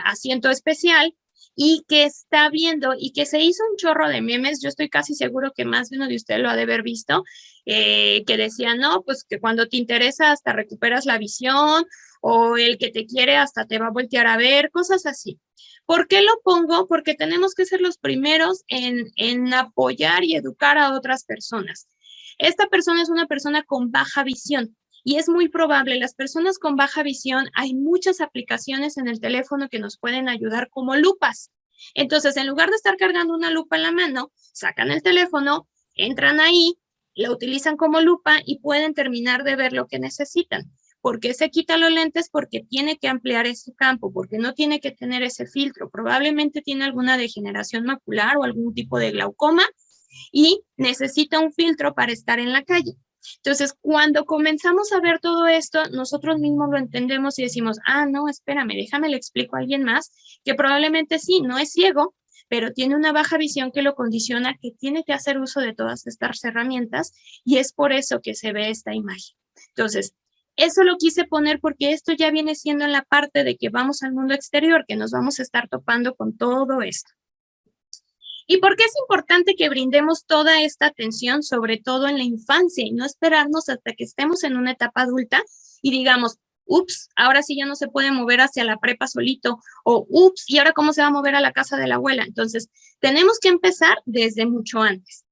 asiento especial y que está viendo y que se hizo un chorro de memes. Yo estoy casi seguro que más de uno de ustedes lo ha de haber visto, que decía, no, pues que cuando te interesa hasta recuperas la visión o el que te quiere hasta te va a voltear a ver, cosas así. ¿Por qué lo pongo? Porque tenemos que ser los primeros en apoyar y educar a otras personas. Esta persona es una persona con baja visión. Y es muy probable, las personas con baja visión, hay muchas aplicaciones en el teléfono que nos pueden ayudar como lupas. Entonces, en lugar de estar cargando una lupa en la mano, sacan el teléfono, entran ahí, la utilizan como lupa y pueden terminar de ver lo que necesitan. ¿Por qué se quita los lentes? Porque tiene que ampliar ese campo, porque no tiene que tener ese filtro. Probablemente tiene alguna degeneración macular o algún tipo de glaucoma y necesita un filtro para estar en la calle. Entonces, cuando comenzamos a ver todo esto, nosotros mismos lo entendemos y decimos, ah, no, espérame, déjame le explico a alguien más que probablemente sí, no es ciego, pero tiene una baja visión que lo condiciona, que tiene que hacer uso de todas estas herramientas y es por eso que se ve esta imagen. Entonces, eso lo quise poner porque esto ya viene siendo en la parte de que vamos al mundo exterior, que nos vamos a estar topando con todo esto. ¿Y por qué es importante que brindemos toda esta atención, sobre todo en la infancia, y no esperarnos hasta que estemos en una etapa adulta y digamos, ups, ahora sí ya no se puede mover hacia la prepa solito, o ups, ¿y ahora cómo se va a mover a la casa de la abuela? Entonces, tenemos que empezar desde mucho antes.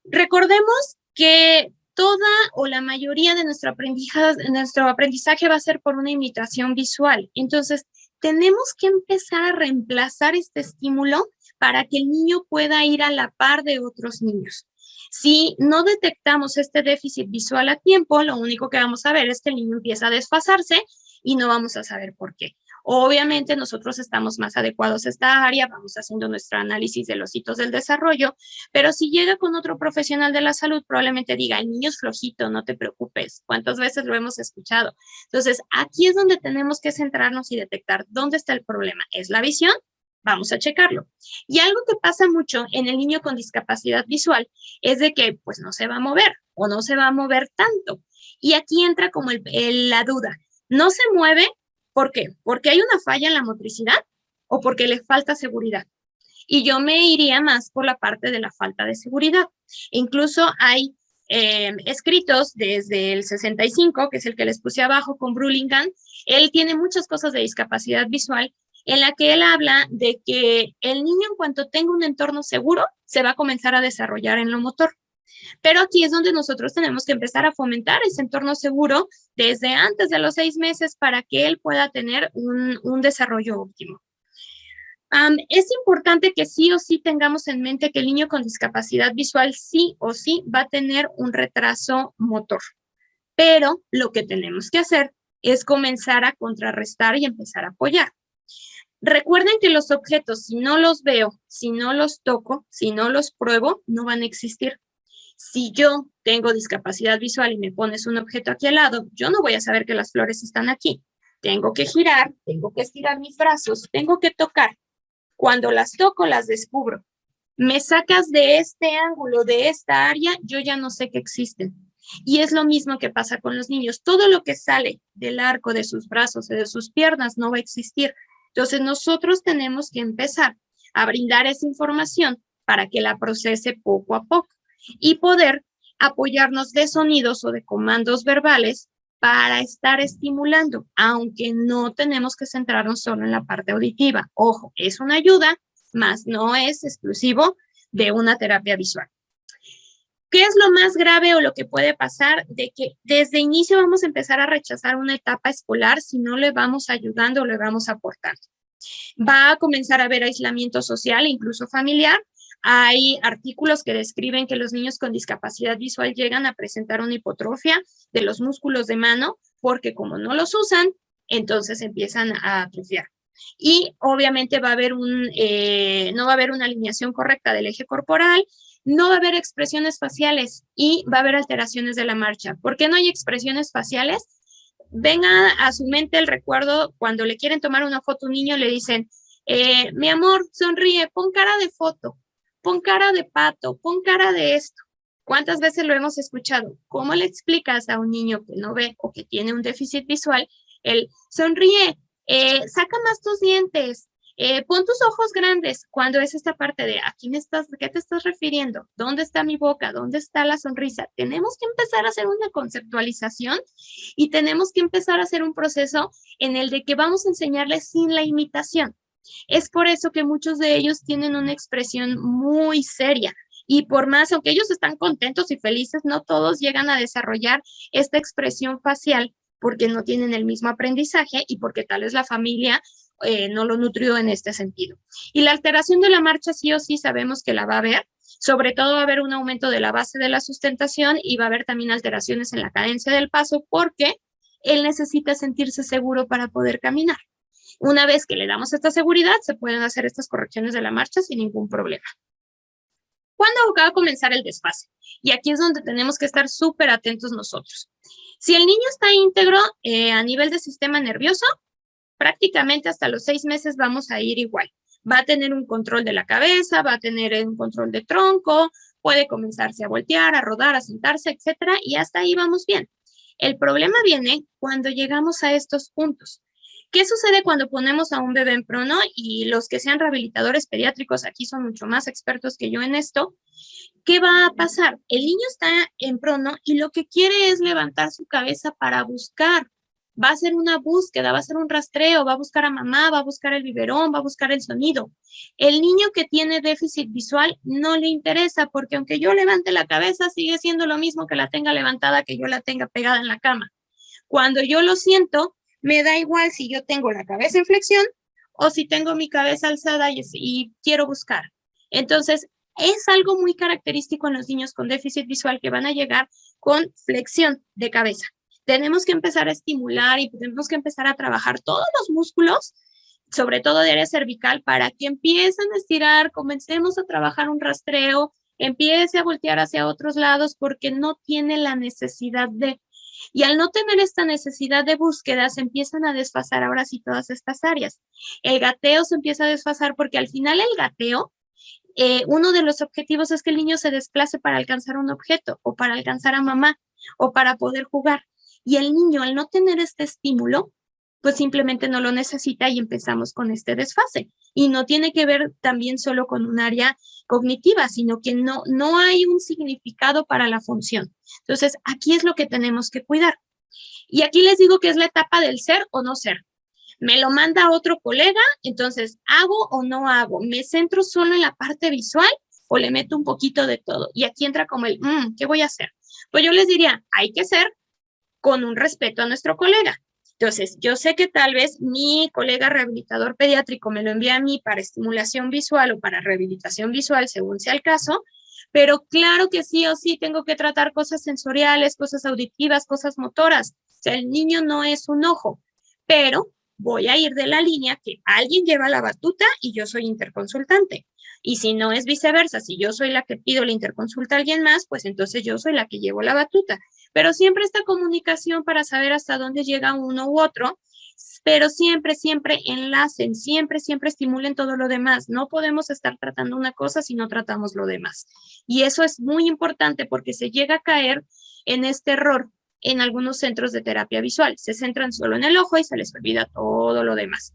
Recordemos que toda o la mayoría de nuestro aprendizaje va a ser por una imitación visual. Entonces, tenemos que empezar a reemplazar este estímulo para que el niño pueda ir a la par de otros niños. Si no detectamos este déficit visual a tiempo, lo único que vamos a ver es que el niño empieza a desfasarse y no vamos a saber por qué. Obviamente nosotros estamos más adecuados a esta área, vamos haciendo nuestro análisis de los hitos del desarrollo, pero si llega con otro profesional de la salud, probablemente diga, el niño es flojito, no te preocupes. ¿Cuántas veces lo hemos escuchado? Entonces, aquí es donde tenemos que centrarnos y detectar dónde está el problema. ¿Es la visión? Vamos a checarlo. Y algo que pasa mucho en el niño con discapacidad visual es de que pues no se va a mover o no se va a mover tanto. Y aquí entra como la duda. No se mueve, ¿por qué? Porque hay una falla en la motricidad o porque le falta seguridad. Y yo me iría más por la parte de la falta de seguridad. Incluso hay escritos desde el 65, que es el que les puse abajo con Burlingame. Él tiene muchas cosas de discapacidad visual en la que él habla de que el niño en cuanto tenga un entorno seguro se va a comenzar a desarrollar en lo motor. Pero aquí es donde nosotros tenemos que empezar a fomentar ese entorno seguro desde antes de los 6 meses para que él pueda tener un desarrollo óptimo. Es importante que sí o sí tengamos en mente que el niño con discapacidad visual sí o sí va a tener un retraso motor. Pero lo que tenemos que hacer es comenzar a contrarrestar y empezar a apoyar. Recuerden que los objetos, si no los veo, si no los toco, si no los pruebo, no van a existir. Si yo tengo discapacidad visual y me pones un objeto aquí al lado, yo no voy a saber que las flores están aquí. Tengo que girar, tengo que estirar mis brazos, tengo que tocar. Cuando las toco, las descubro. Me sacas de este ángulo, de esta área, yo ya no sé que existen. Y es lo mismo que pasa con los niños. Todo lo que sale del arco de sus brazos o de sus piernas no va a existir. Entonces, nosotros tenemos que empezar a brindar esa información para que la procese poco a poco y poder apoyarnos de sonidos o de comandos verbales para estar estimulando, aunque no tenemos que centrarnos solo en la parte auditiva. Ojo, es una ayuda, más no es exclusivo de una terapia visual. ¿Qué es lo más grave o lo que puede pasar? De que desde inicio vamos a empezar a rechazar una etapa escolar si no le vamos ayudando o le vamos aportando. Va a comenzar a haber aislamiento social e incluso familiar. Hay artículos que describen que los niños con discapacidad visual llegan a presentar una hipotrofia de los músculos de mano porque como no los usan, entonces empiezan a atrofiar. Y obviamente va a haber no va a haber una alineación correcta del eje corporal, no va a haber expresiones faciales y va a haber alteraciones de la marcha. ¿Por qué no hay expresiones faciales? Venga a su mente el recuerdo cuando le quieren tomar una foto a un niño, le dicen, mi amor, sonríe, pon cara de foto, pon cara de pato, pon cara de esto. ¿Cuántas veces lo hemos escuchado? ¿Cómo le explicas a un niño que no ve o que tiene un déficit visual? El sonríe, saca más tus dientes, pon tus ojos grandes, cuando es esta parte de ¿qué te estás refiriendo? ¿Dónde está mi boca? ¿Dónde está la sonrisa? Tenemos que empezar a hacer una conceptualización y tenemos que empezar a hacer un proceso en el de que vamos a enseñarles sin la imitación. Es por eso que muchos de ellos tienen una expresión muy seria. Y por más, aunque ellos están contentos y felices, no todos llegan a desarrollar esta expresión facial porque no tienen el mismo aprendizaje y porque tal vez la familia no lo nutrió en este sentido. Y la alteración de la marcha sí o sí sabemos que la va a haber, sobre todo va a haber un aumento de la base de la sustentación y va a haber también alteraciones en la cadencia del paso porque él necesita sentirse seguro para poder caminar. Una vez que le damos esta seguridad, se pueden hacer estas correcciones de la marcha sin ningún problema. ¿Cuándo va a comenzar el desfase? Y aquí es donde tenemos que estar súper atentos nosotros. Si el niño está íntegro a nivel de sistema nervioso, prácticamente hasta los 6 meses vamos a ir igual. Va a tener un control de la cabeza, va a tener un control de tronco, puede comenzarse a voltear, a rodar, a sentarse, etcétera, y hasta ahí vamos bien. El problema viene cuando llegamos a estos puntos. ¿Qué sucede cuando ponemos a un bebé en prono? Y los que sean rehabilitadores pediátricos aquí son mucho más expertos que yo en esto. ¿Qué va a pasar? El niño está en prono y lo que quiere es levantar su cabeza para buscar. Va a hacer una búsqueda, va a hacer un rastreo, va a buscar a mamá, va a buscar el biberón, va a buscar el sonido. El niño que tiene déficit visual no le interesa porque aunque yo levante la cabeza, sigue siendo lo mismo que la tenga levantada, que yo la tenga pegada en la cama. Cuando yo lo siento, me da igual si yo tengo la cabeza en flexión o si tengo mi cabeza alzada y quiero buscar. Entonces, es algo muy característico en los niños con déficit visual que van a llegar con flexión de cabeza. Tenemos que empezar a estimular y tenemos que empezar a trabajar todos los músculos, sobre todo de área cervical, para que empiecen a estirar, comencemos a trabajar un rastreo, empiece a voltear hacia otros lados porque no tiene la necesidad de. Y al no tener esta necesidad de búsqueda, se empiezan a desfasar ahora sí todas estas áreas. El gateo se empieza a desfasar porque al final el gateo, uno de los objetivos es que el niño se desplace para alcanzar un objeto o para alcanzar a mamá o para poder jugar. Y el niño, al no tener este estímulo, pues simplemente no lo necesita y empezamos con este desfase. Y no tiene que ver también solo con un área cognitiva, sino que no hay un significado para la función. Entonces, aquí es lo que tenemos que cuidar. Y aquí les digo que es la etapa del ser o no ser. Me lo manda otro colega, entonces, ¿hago o no hago? ¿Me centro solo en la parte visual o le meto un poquito de todo? Y aquí entra como el, ¿qué voy a hacer? Pues yo les diría, hay que ser con un respeto a nuestro colega. Entonces, yo sé que tal vez mi colega rehabilitador pediátrico me lo envía a mí para estimulación visual o para rehabilitación visual, según sea el caso, pero claro que sí o sí tengo que tratar cosas sensoriales, cosas auditivas, cosas motoras. O sea, el niño no es un ojo, pero voy a ir de la línea que alguien lleva la batuta y yo soy interconsultante. Y si no es viceversa, si yo soy la que pido la interconsulta a alguien más, pues entonces yo soy la que llevo la batuta. Pero siempre esta comunicación para saber hasta dónde llega uno u otro, pero siempre, siempre enlacen, siempre, siempre estimulen todo lo demás. No podemos estar tratando una cosa si no tratamos lo demás. Y eso es muy importante porque se llega a caer en este error en algunos centros de terapia visual. Se centran solo en el ojo y se les olvida todo lo demás.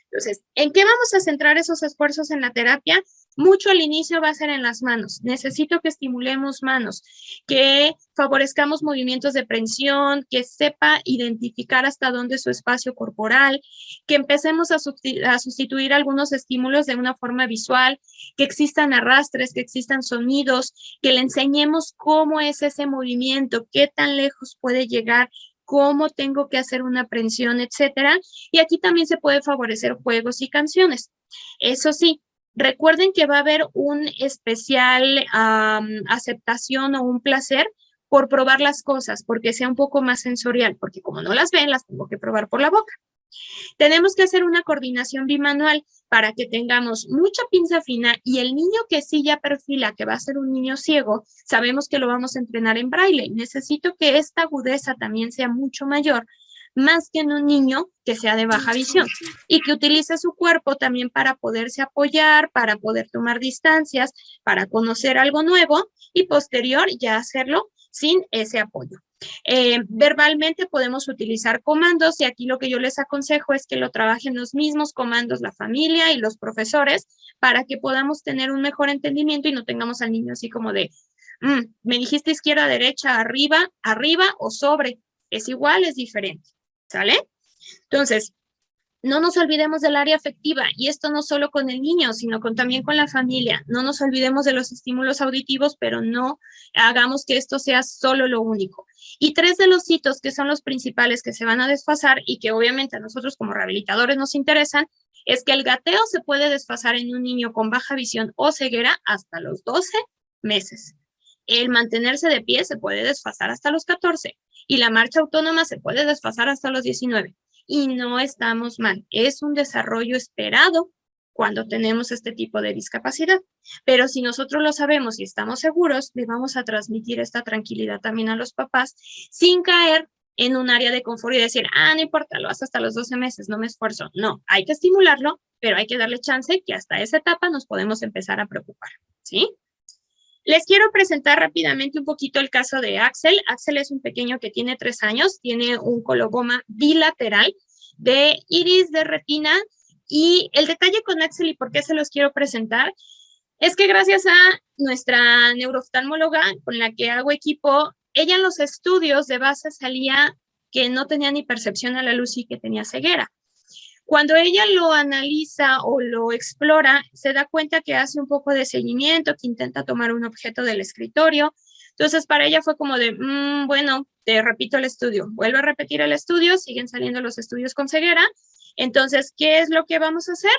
Entonces, ¿en qué vamos a centrar esos esfuerzos en la terapia? Mucho al inicio va a ser en las manos. Necesito que estimulemos manos, que favorezcamos movimientos de prensión, que sepa identificar hasta dónde es su espacio corporal, que empecemos a sustituir algunos estímulos de una forma visual, que existan arrastres, que existan sonidos, que le enseñemos cómo es ese movimiento, qué tan lejos puede llegar, cómo tengo que hacer una prensión, etcétera. Y aquí también se puede favorecer juegos y canciones. Eso sí, recuerden que va a haber un especial aceptación o un placer por probar las cosas, porque sea un poco más sensorial, porque como no las ven, las tengo que probar por la boca. Tenemos que hacer una coordinación bimanual para que tengamos mucha pinza fina y el niño que sí ya perfila que va a ser un niño ciego, sabemos que lo vamos a entrenar en braille. Necesito que esta agudeza también sea mucho mayor, más que en un niño que sea de baja visión y que utilice su cuerpo también para poderse apoyar, para poder tomar distancias, para conocer algo nuevo y posterior ya hacerlo sin ese apoyo. Verbalmente podemos utilizar comandos y aquí lo que yo les aconsejo es que lo trabajen los mismos comandos la familia y los profesores para que podamos tener un mejor entendimiento y no tengamos al niño así como de, me dijiste izquierda, derecha, arriba, arriba o sobre. Es igual, es diferente, ¿sale? Entonces, no nos olvidemos del área afectiva y esto no solo con el niño, sino también con la familia. No nos olvidemos de los estímulos auditivos, pero no hagamos que esto sea solo lo único. Y 3 de los hitos que son los principales que se van a desfasar y que obviamente a nosotros como rehabilitadores nos interesan, es que el gateo se puede desfasar en un niño con baja visión o ceguera hasta los 12 meses. El mantenerse de pie se puede desfasar hasta los 14 y la marcha autónoma se puede desfasar hasta los 19. Y no estamos mal. Es un desarrollo esperado cuando tenemos este tipo de discapacidad. Pero si nosotros lo sabemos y estamos seguros, le vamos a transmitir esta tranquilidad también a los papás sin caer en un área de confort y decir, no importa, lo haces hasta los 12 meses, no me esfuerzo. No, hay que estimularlo, pero hay que darle chance que hasta esa etapa nos podemos empezar a preocupar, ¿sí? Les quiero presentar rápidamente un poquito el caso de Axel. Axel es un pequeño que tiene 3 años, tiene un coloboma bilateral de iris, de retina, y el detalle con Axel y por qué se los quiero presentar es que gracias a nuestra neurooftalmóloga con la que hago equipo, ella en los estudios de base salía que no tenía ni percepción a la luz y que tenía ceguera. Cuando ella lo analiza o lo explora, se da cuenta que hace un poco de seguimiento, que intenta tomar un objeto del escritorio. Entonces, para ella fue como de, bueno, te repito el estudio. Vuelve a repetir el estudio, siguen saliendo los estudios con ceguera. Entonces, ¿qué es lo que vamos a hacer?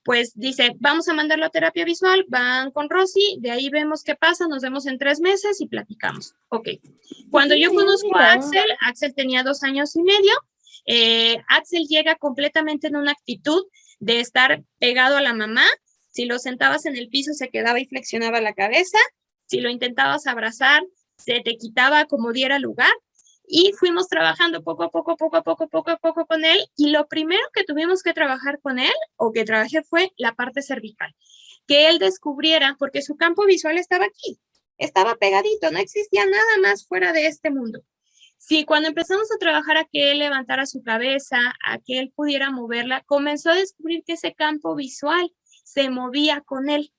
pues dice, vamos a mandarlo a terapia visual, van con Rosy, de ahí vemos qué pasa, nos vemos en 3 meses y platicamos. Ok. Cuando yo conozco a Axel, Axel tenía 2 años y medio, Axel llega completamente en una actitud de estar pegado a la mamá. Si lo sentabas en el piso se quedaba y flexionaba la cabeza, si lo intentabas abrazar se te quitaba como diera lugar. Y fuimos trabajando poco a poco con él. Y lo primero que tuvimos que trabajar con él, o que trabajé, fue la parte cervical. Que él descubriera, porque su campo visual estaba aquí, estaba pegadito, no existía nada más fuera de este mundo. Sí, cuando empezamos a trabajar a que él levantara su cabeza, a que él pudiera moverla, comenzó a descubrir que ese campo visual se movía con él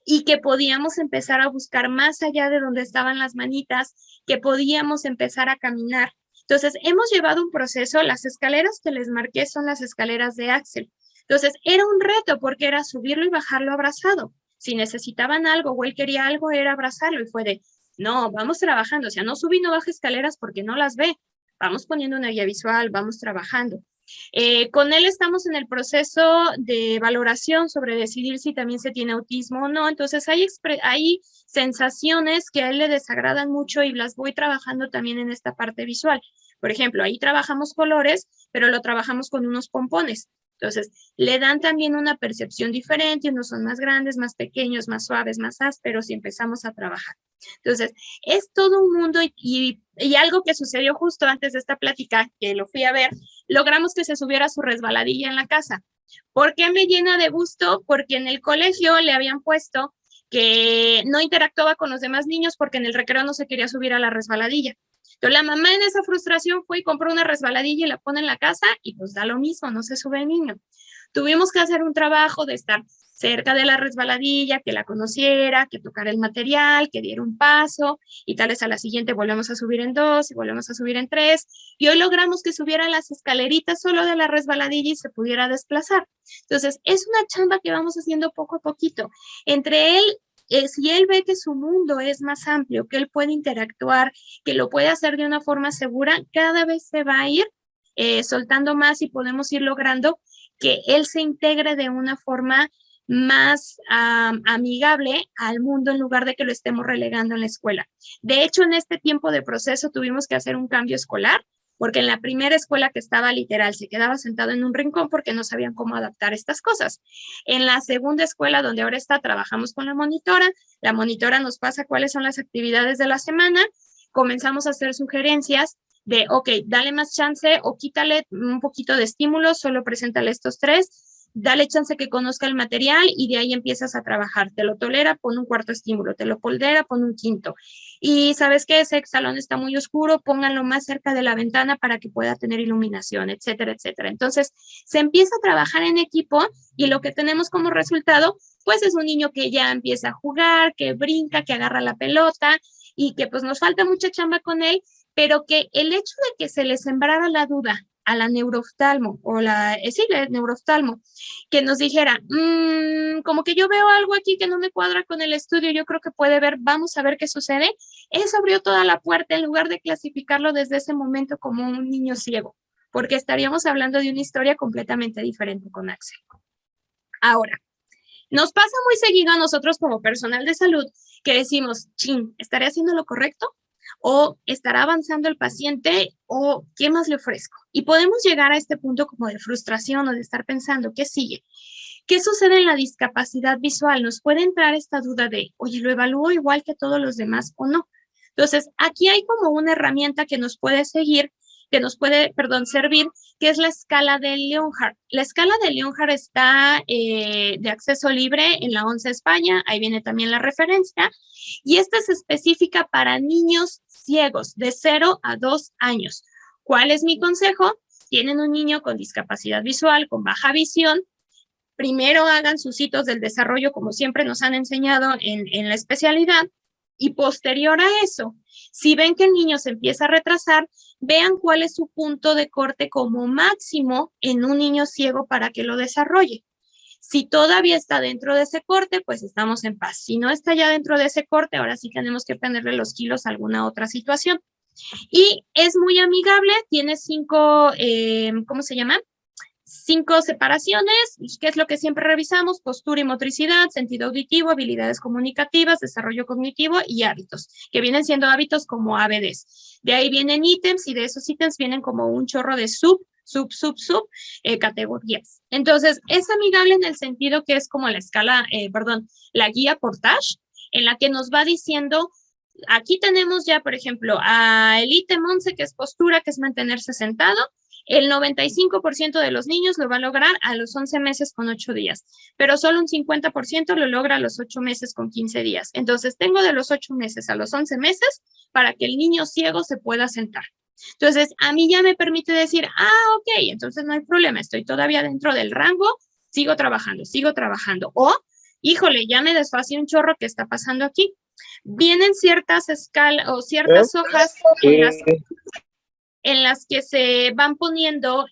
y que podíamos empezar a buscar más allá de donde estaban las manitas, que podíamos empezar a caminar. Entonces, hemos llevado un proceso, las escaleras que les marqué son las escaleras de Axel. Entonces, era un reto porque era subirlo y bajarlo abrazado. Si necesitaban algo o él quería algo, era abrazarlo y fue de, no, vamos trabajando, o sea, no subí, no baja escaleras porque no las ve. Vamos poniendo una guía visual, vamos trabajando. Con él estamos en el proceso de valoración sobre decidir si también se tiene autismo o no. Entonces hay sensaciones que a él le desagradan mucho y las voy trabajando también en esta parte visual. Por ejemplo, ahí trabajamos colores, pero lo trabajamos con unos pompones. Entonces, le dan también una percepción diferente, unos son más grandes, más pequeños, más suaves, más ásperos y empezamos a trabajar. Entonces, es todo un mundo y algo que sucedió justo antes de esta plática, que lo fui a ver, logramos que se subiera su resbaladilla en la casa. ¿Por qué me llena de gusto? Porque en el colegio le habían puesto que no interactuaba con los demás niños porque en el recreo no se quería subir a la resbaladilla. Entonces la mamá en esa frustración fue y compró una resbaladilla y la pone en la casa y pues da lo mismo, no se sube el niño. Tuvimos que hacer un trabajo de estar cerca de la resbaladilla, que la conociera, que tocara el material, que diera un paso y tal vez a la siguiente volvemos a subir en 2 y volvemos a subir en 3 y hoy logramos que subiera las escaleritas solo de la resbaladilla y se pudiera desplazar. Entonces es una chamba que vamos haciendo poco a poquito. Entre él si él ve que su mundo es más amplio, que él puede interactuar, que lo puede hacer de una forma segura, cada vez se va a ir soltando más y podemos ir logrando que él se integre de una forma más amigable al mundo en lugar de que lo estemos relegando en la escuela. De hecho, en este tiempo de proceso tuvimos que hacer un cambio escolar, porque en la primera escuela que estaba literal se quedaba sentado en un rincón porque no sabían cómo adaptar estas cosas. En la segunda escuela donde ahora está, trabajamos con la monitora nos pasa cuáles son las actividades de la semana, comenzamos a hacer sugerencias de, ok, dale más chance o quítale un poquito de estímulos, solo preséntale estos 3, dale chance que conozca el material y de ahí empiezas a trabajar. Te lo tolera, pon un cuarto estímulo, te lo pondera, pon un quinto. Y sabes que ese salón está muy oscuro, pónganlo más cerca de la ventana para que pueda tener iluminación, etcétera, etcétera. Entonces, se empieza a trabajar en equipo y lo que tenemos como resultado, pues es un niño que ya empieza a jugar, que brinca, que agarra la pelota y que pues nos falta mucha chamba con él, pero que el hecho de que se le sembrara la duda a la neurooftalmo o la neurooftalmo, que nos dijera, como que yo veo algo aquí que no me cuadra con el estudio, yo creo que puede ver, vamos a ver qué sucede. Eso abrió toda la puerta en lugar de clasificarlo desde ese momento como un niño ciego, porque estaríamos hablando de una historia completamente diferente con Axel. Ahora, nos pasa muy seguido a nosotros como personal de salud que decimos, chin, ¿estaré haciendo lo correcto? ¿O estará avanzando el paciente? ¿O qué más le ofrezco? Y podemos llegar a este punto como de frustración o de estar pensando, ¿qué sigue? ¿Qué sucede en la discapacidad visual? Nos puede entrar esta duda de, oye, ¿lo evalúo igual que todos los demás o no? Entonces, aquí hay como una herramienta que nos puede seguir, que nos puede, servir, que es la escala de Leonhardt. La escala de Leonhardt está de acceso libre en la ONCE España, ahí viene también la referencia, y esta es específica para niños ciegos de 0 a 2 años. ¿Cuál es mi consejo? Tienen un niño con discapacidad visual, con baja visión, primero hagan sus hitos del desarrollo como siempre nos han enseñado en la especialidad y posterior a eso, si ven que el niño se empieza a retrasar, vean cuál es su punto de corte como máximo en un niño ciego para que lo desarrolle. Si todavía está dentro de ese corte, pues estamos en paz. Si no está ya dentro de ese corte, ahora sí tenemos que ponerle los kilos a alguna otra situación. Y es muy amigable, tiene 5, ¿cómo se llama? 5 separaciones, ¿qué es lo que siempre revisamos? Postura y motricidad, sentido auditivo, habilidades comunicativas, desarrollo cognitivo y hábitos, que vienen siendo hábitos como ABDs. De ahí vienen ítems y de esos ítems vienen como un chorro de categorías. Entonces, es amigable en el sentido que es como la escala, la guía Portage, en la que nos va diciendo, aquí tenemos ya, por ejemplo, a el ítem 11, que es postura, que es mantenerse sentado. El 95% de los niños lo va a lograr a los 11 meses con 8 días, pero solo un 50% lo logra a los 8 meses con 15 días. Entonces, tengo de los 8 meses a los 11 meses para que el niño ciego se pueda sentar. Entonces, a mí ya me permite decir, ok, entonces no hay problema, estoy todavía dentro del rango, sigo trabajando. O, híjole, ya me desfasé un chorro, ¿qué está pasando aquí? Vienen ciertas escalas o ciertas hojas en las que se van poniendo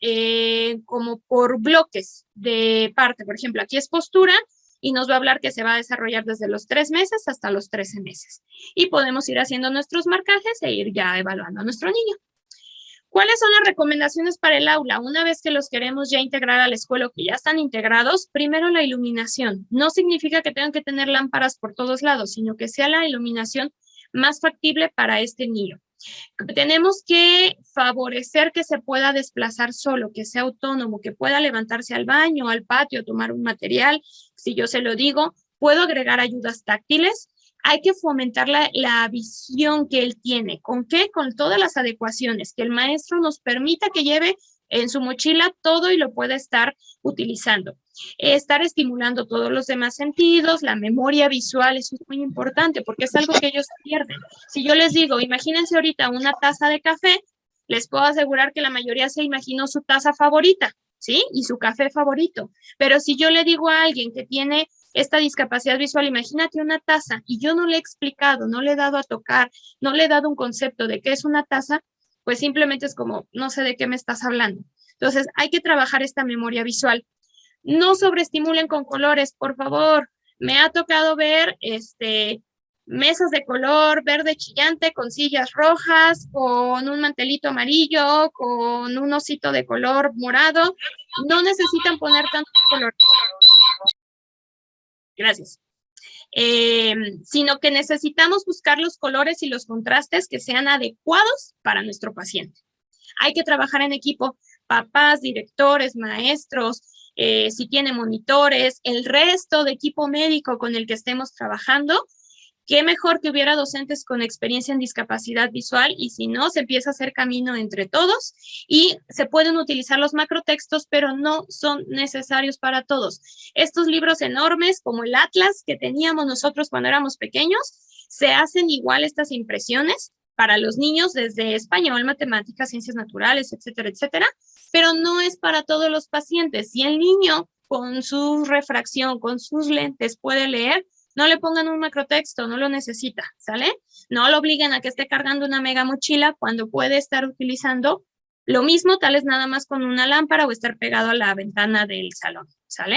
como por bloques de parte. Por ejemplo, aquí es postura y nos va a hablar que se va a desarrollar desde los 3 meses hasta los 13 meses. Y podemos ir haciendo nuestros marcajes e ir ya evaluando a nuestro niño. ¿Cuáles son las recomendaciones para el aula? Una vez que los queremos ya integrar a la escuela o que ya están integrados, primero la iluminación. No significa que tengan que tener lámparas por todos lados, sino que sea la iluminación más factible para este niño. Tenemos que favorecer que se pueda desplazar solo, que sea autónomo, que pueda levantarse al baño, al patio, tomar un material. Si yo se lo digo, puedo agregar ayudas táctiles. Hay que fomentar la visión que él tiene. ¿Con qué? Con todas las adecuaciones, que el maestro nos permita que lleve en su mochila todo y lo pueda estar utilizando. Estar estimulando todos los demás sentidos, la memoria visual, eso es muy importante porque es algo que ellos pierden. Si yo les digo, imagínense ahorita una taza de café, les puedo asegurar que la mayoría se imaginó su taza favorita, ¿sí? Y su café favorito. Pero si yo le digo a alguien que tiene esta discapacidad visual, imagínate una taza y yo no le he explicado, no le he dado a tocar, no le he dado un concepto de qué es una taza, pues simplemente es como, no sé de qué me estás hablando. Entonces, hay que trabajar esta memoria visual. No sobreestimulen con colores, por favor. Me ha tocado ver mesas de color verde chillante con sillas rojas, con un mantelito amarillo, con un osito de color morado. No necesitan poner tanto color. Gracias. Sino que necesitamos buscar los colores y los contrastes que sean adecuados para nuestro paciente. Hay que trabajar en equipo, papás, directores, maestros, si tiene monitores, el resto de equipo médico con el que estemos trabajando. Qué mejor que hubiera docentes con experiencia en discapacidad visual y si no, se empieza a hacer camino entre todos y se pueden utilizar los macrotextos, pero no son necesarios para todos. Estos libros enormes como el Atlas que teníamos nosotros cuando éramos pequeños, se hacen igual estas impresiones para los niños desde español, matemáticas, ciencias naturales, etcétera, etcétera, pero no es para todos los pacientes. Si el niño con su refracción, con sus lentes puede leer, no le pongan un macrotexto, no lo necesita, ¿sale? No lo obliguen a que esté cargando una mega mochila cuando puede estar utilizando lo mismo, tal vez nada más con una lámpara o estar pegado a la ventana del salón, ¿sale?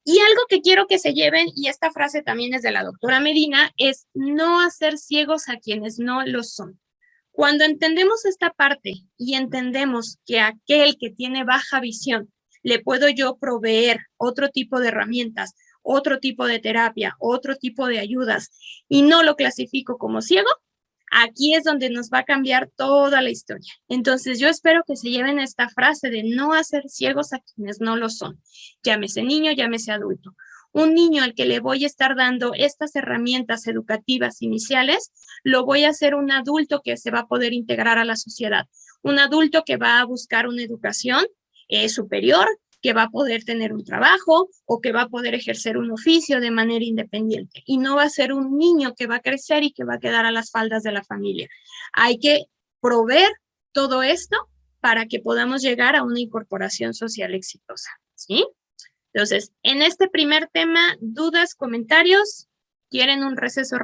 Y algo que quiero que se lleven, y esta frase también es de la doctora Medina, es no hacer ciegos a quienes no lo son. Cuando entendemos esta parte y entendemos que aquel que tiene baja visión, le puedo yo proveer otro tipo de herramientas, otro tipo de terapia, otro tipo de ayudas, y no lo clasifico como ciego, aquí es donde nos va a cambiar toda la historia. Entonces yo espero que se lleven esta frase de no hacer ciegos a quienes no lo son, llámese niño, llámese adulto. Un niño al que le voy a estar dando estas herramientas educativas iniciales, lo voy a hacer un adulto que se va a poder integrar a la sociedad, un adulto que va a buscar una educación superior, que va a poder tener un trabajo o que va a poder ejercer un oficio de manera independiente. Y no va a ser un niño que va a crecer y que va a quedar a las faldas de la familia. Hay que proveer todo esto para que podamos llegar a una incorporación social exitosa, ¿sí? Entonces, en este primer tema, dudas, comentarios, ¿quieren un receso?